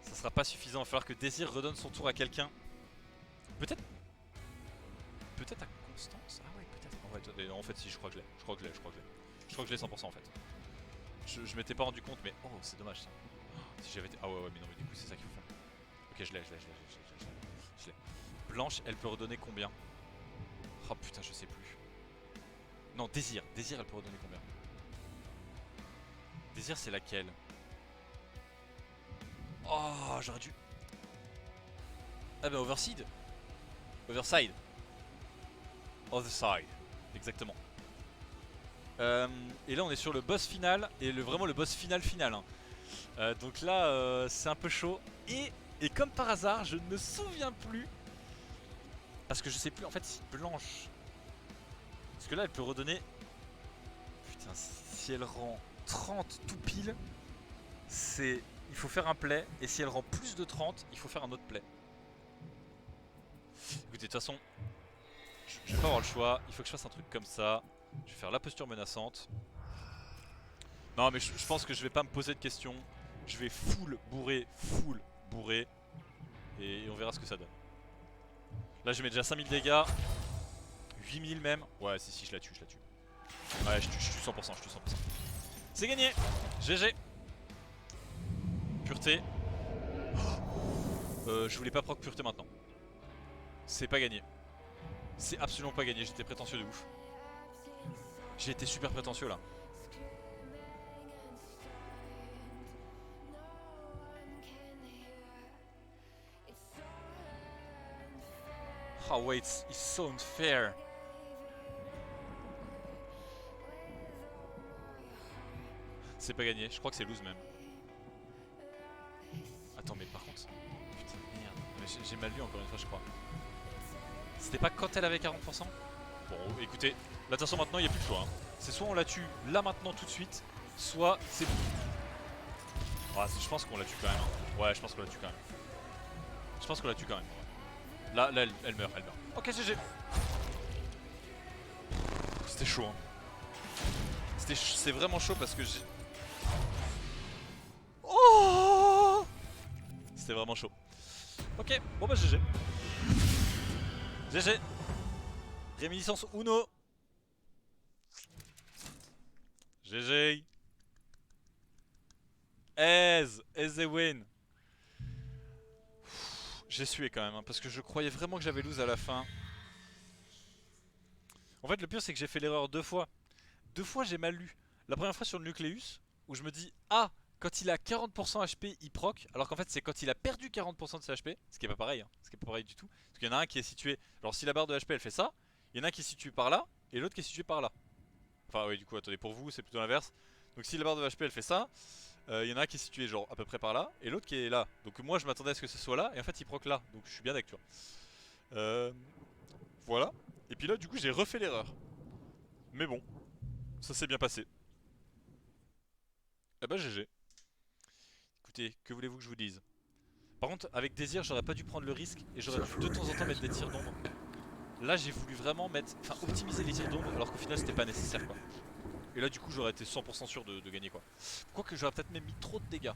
Ça sera pas suffisant. Il va falloir que Désir redonne son tour à quelqu'un. Peut-être. Peut-être à Constance. Ah ouais, peut-être. En fait, si, je crois que je l'ai. Je crois que je l'ai 100% en fait. Je m'étais pas rendu compte, mais oh, c'est dommage ça. Si j'avais été. Ah ouais, mais non, mais du coup, c'est ça qu'il faut faire. Ok, je l'ai. Blanche, elle peut redonner combien? Oh putain, je sais plus. Non, Désir, elle peut redonner combien? Désir, c'est laquelle? Oh, j'aurais dû. Ah bah, Overside. Overside. Other side. Exactement. Et là, on est sur le boss final. Et vraiment le boss final. Hein. Donc là, c'est un peu chaud. Et comme par hasard, je ne me souviens plus. Parce que je sais plus en fait si Blanche. Parce que là, elle peut redonner. Putain, si elle rend 30 tout pile, c'est. Il faut faire un play. Et si elle rend plus de 30, il faut faire un autre play. Écoutez, de toute façon, je vais pas avoir le choix. Il faut que je fasse un truc comme ça. Je vais faire la posture menaçante. Non, mais je pense que je vais pas me poser de questions. Je vais full bourrer. Et on verra ce que ça donne. Là, je mets déjà 5000 dégâts. 8000 même. Ouais, si, je la tue. Ouais, je tue 100%, C'est gagné. GG. Pureté. Je voulais pas proc pureté maintenant. C'est pas gagné. C'est absolument pas gagné, j'étais prétentieux de ouf. J'ai été super prétentieux là. Oh wait, it's so unfair. C'est pas gagné, je crois que c'est lose même. Attends, mais par contre... Putain, merde. J'ai mal lu encore une fois, je crois. C'était pas quand elle avait 40%? Bon, écoutez, là de toute façon maintenant il n'y a plus de choix. Hein. C'est soit on la tue là maintenant tout de suite, soit c'est... Ah, je pense qu'on la tue quand même. Hein. Ouais, je pense qu'on la tue quand même. Là elle meurt. Ok, GG. C'était chaud. Hein. C'est vraiment chaud parce que j'ai... Oh, c'était vraiment chaud. Ok, bon bah GG. GG. Réminiscence Uno. GG. As they win. J'ai sué quand même, hein, parce que je croyais vraiment que j'avais lose à la fin. En fait, le pire, c'est que j'ai fait l'erreur 2 fois. 2 fois, j'ai mal lu. La première fois sur le nucléus, où je me dis, ah, quand il a 40% HP, il proc. Alors qu'en fait, c'est quand il a perdu 40% de ses HP. Ce qui est pas pareil, hein, ce qui est pas pareil du tout. Parce qu'il y en a un qui est situé. Alors, si la barre de HP elle fait ça, il y en a un qui est situé par là, et l'autre qui est situé par là. Enfin, oui, du coup, attendez, pour vous, c'est plutôt l'inverse. Donc, si la barre de HP elle fait ça, il y en a un qui est situé genre à peu près par là et l'autre qui est là. Donc moi je m'attendais à ce que ce soit là et en fait il proc là. Donc je suis bien d'accord. Voilà. Et puis là du coup j'ai refait l'erreur. Mais bon, ça s'est bien passé. Eh bah GG. Écoutez, que voulez-vous que je vous dise? Par contre avec Désir j'aurais pas dû prendre le risque et j'aurais dû de temps en temps mettre des tirs d'ombre. Là j'ai voulu vraiment mettre, enfin optimiser les tirs d'ombre alors qu'au final c'était pas nécessaire quoi. Et là du coup j'aurais été 100% sûr de gagner quoi. Quoique j'aurais peut-être même mis trop de dégâts.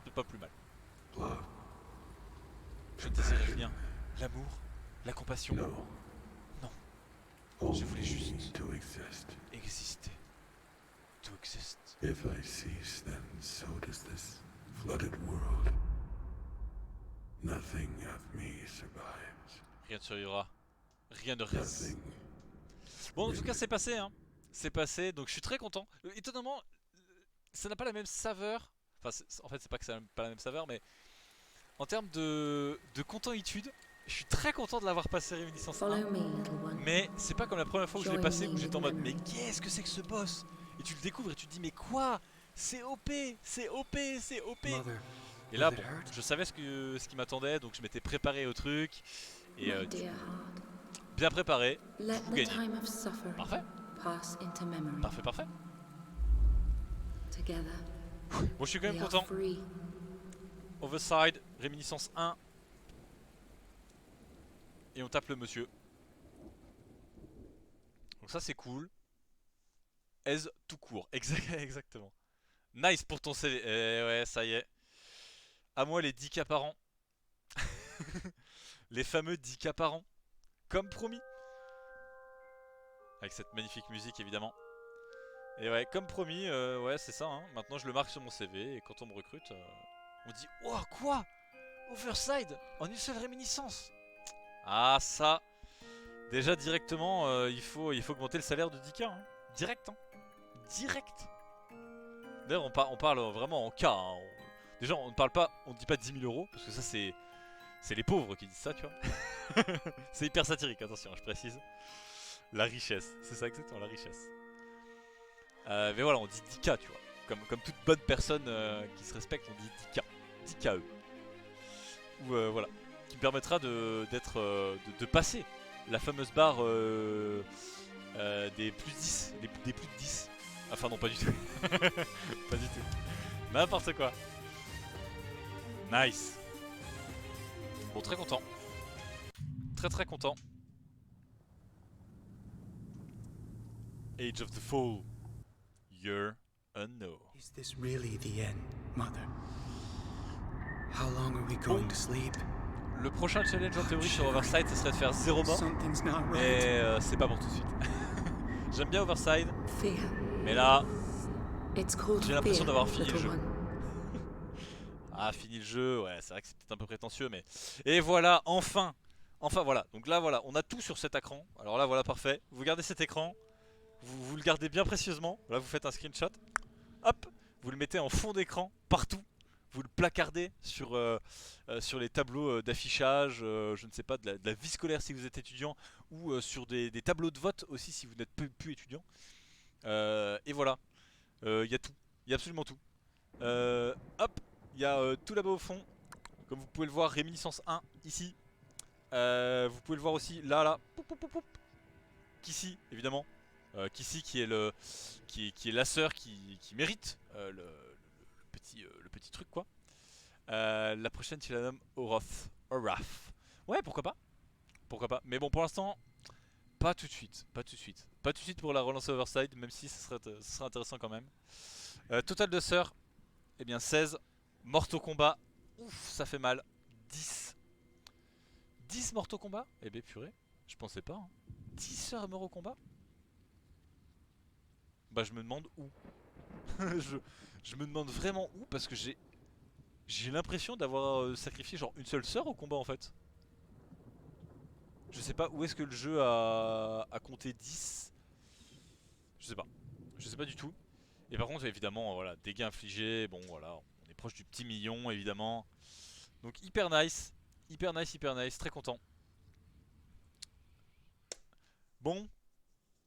C'est pas plus mal. Je ne désirais rien. L'amour, la compassion. Non. Je voulais juste exister. To exist. If I cease, then so does this flooded world. Nothing of me survives. Rien ne survivra. Rien ne reste. Bon en tout cas c'est passé hein. C'est passé, donc je suis très content. Étonnamment, ça n'a pas la même saveur. Enfin, en fait, c'est pas que ça n'a pas la même saveur, mais en termes de contenitude, Je suis très content de l'avoir passé Réminiscence 1. Follow me, little one. Mais c'est pas comme la première fois où je l'ai Join passé me où j'étais en mode in mais memory. qu'est-ce que c'est que ce boss? Et tu le découvres et tu te dis mais quoi? C'est OP, c'est OP, c'est OP. Mother, Et là will bon, it hurt? je savais ce qui m'attendait donc je m'étais préparé au truc. Et My dear heart, bien préparé, let vous the gagnez. time of suffering Parfait, pass into memory. parfait, parfait. Together, Bon je suis quand même we are content. free. Overside, Réminiscence 1. Et on tape le monsieur. Donc ça c'est cool. Aise tout court, exactement. Nice pour ton CV. Ouais, ça y est. À moi les 10K par an. Les fameux 10K par an. Comme promis. Avec cette magnifique musique évidemment. Et ouais, comme promis, ouais c'est ça. Hein. Maintenant je le marque sur mon CV et quand on me recrute, on dit oh quoi? Overside en une seule réminiscence. Ah ça. Déjà directement, il faut augmenter le salaire de 10K. Hein. Direct. Hein. Direct. D'ailleurs on parle vraiment en cas. Hein. Déjà on ne parle pas, on ne dit pas 10 000 euros parce que ça c'est les pauvres qui disent ça, tu vois. C'est hyper satirique, attention, je précise. La richesse, c'est ça exactement, la richesse. Mais voilà, on dit 10K, tu vois. Comme toute bonne personne qui se respecte, on dit 10K. 10KE. Ou voilà. Qui me permettra de passer la fameuse barre des plus 10. Des plus de 10. Enfin non, pas du tout. Pas du tout. N'importe quoi. Nice. Bon, très content. Très content. Age of the Fall. Year unknown. Is this really the end, Mother? How long are we going to sleep? Le prochain challenge en théorie sur Overside, ce serait de faire 0 mort. Something's not right. Mais c'est pas pour tout de suite. J'aime bien Overside, Fear. mais là, It's called j'ai l'impression fear, d'avoir fini le little jeu. one. Ah, fini le jeu, ouais, c'est vrai que c'est peut-être un peu prétentieux, mais... Et voilà, enfin. Enfin voilà, donc là voilà, on a tout sur cet écran. Alors là voilà, parfait. Vous gardez cet écran, vous le gardez bien précieusement. Là vous faites un screenshot, hop, vous le mettez en fond d'écran, partout. Vous le placardez sur les tableaux d'affichage, je ne sais pas, de la vie scolaire si vous êtes étudiant, ou sur des tableaux de vote aussi si vous n'êtes plus étudiant. Et voilà, il y a tout, il y a absolument tout. Hop, il y a tout là-bas au fond, comme vous pouvez le voir, Réminiscence 1 ici. Vous pouvez le voir aussi là, Kissy évidemment, Kissy qui est la sœur qui mérite le petit truc quoi. La prochaine tu la nommes Oroth. Ouais pourquoi pas. Mais bon pour l'instant pas tout de suite. Pas tout de suite pour la relancer Overside, même si ce serait intéressant quand même. Total de sœurs, eh bien 16. Morte au combat, ouf ça fait mal. 10 morts au combat? Eh ben purée, je pensais pas. Hein. 10 sœurs morts au combat? Bah je me demande où. je me demande vraiment où parce que j'ai l'impression d'avoir sacrifié genre une seule sœur au combat en fait. Je sais pas où est-ce que le jeu a compté 10. Je sais pas du tout. Et par contre évidemment voilà, dégâts infligés, bon voilà, on est proche du petit million évidemment. Donc hyper nice, très content. Bon,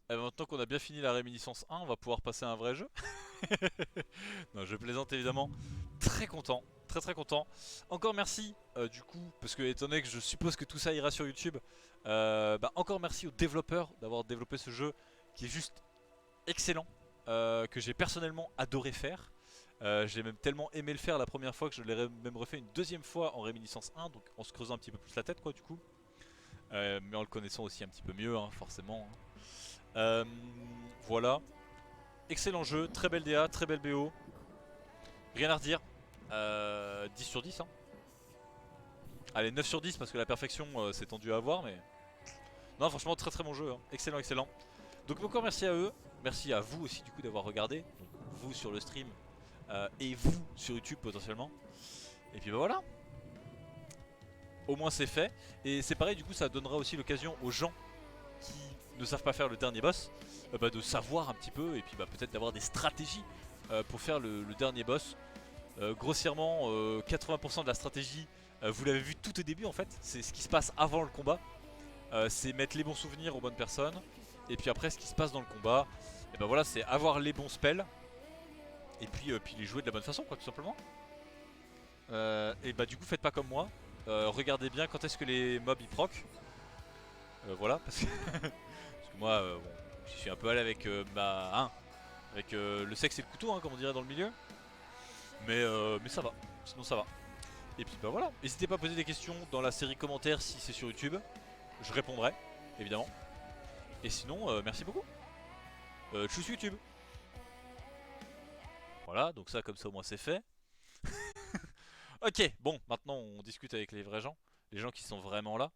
maintenant qu'on a bien fini la réminiscence 1, on va pouvoir passer à un vrai jeu. Non, je plaisante évidemment. Très content, très content. Encore merci du coup, parce que étant donné que je suppose que tout ça ira sur YouTube, encore merci aux développeurs d'avoir développé ce jeu qui est juste excellent, que j'ai personnellement adoré faire. J'ai même tellement aimé le faire la première fois que je l'ai même refait une deuxième fois en Réminiscence 1, donc en se creusant un petit peu plus la tête quoi du coup. Mais en le connaissant aussi un petit peu mieux hein, forcément. Voilà. Excellent jeu, très belle DA, très belle BO. Rien à redire. 10 sur 10 hein. Allez 9 sur 10 parce que la perfection c'est tendu à avoir mais... Non franchement très bon jeu hein. Excellent. Donc encore merci à eux. Merci à vous aussi du coup d'avoir regardé. Donc, vous sur le stream et vous sur YouTube potentiellement. Et puis bah voilà. Au moins c'est fait. Et c'est pareil du coup ça donnera aussi l'occasion aux gens qui ne savent pas faire le dernier boss de savoir un petit peu et puis peut-être d'avoir des stratégies pour faire le dernier boss. Grossièrement 80% de la stratégie Vous l'avez vu tout au début en fait, c'est ce qui se passe avant le combat. C'est mettre les bons souvenirs aux bonnes personnes. Et puis après ce qui se passe dans le combat, et ben voilà, c'est avoir les bons spells. Et puis les jouer de la bonne façon quoi, tout simplement. Et bah du coup faites pas comme moi. Regardez bien quand est-ce que les mobs ils proc. Voilà, parce que, parce que moi bon, je suis un peu allé avec avec le sexe et le couteau, hein, comme on dirait dans le milieu. Mais ça va, sinon ça va. Et puis bah voilà, n'hésitez pas à poser des questions dans la série commentaires si c'est sur YouTube. Je répondrai, évidemment. Et sinon, merci beaucoup. Tchuss YouTube. Voilà, donc ça comme ça au moins c'est fait. Ok, bon, maintenant on discute avec les vrais gens. Les gens qui sont vraiment là.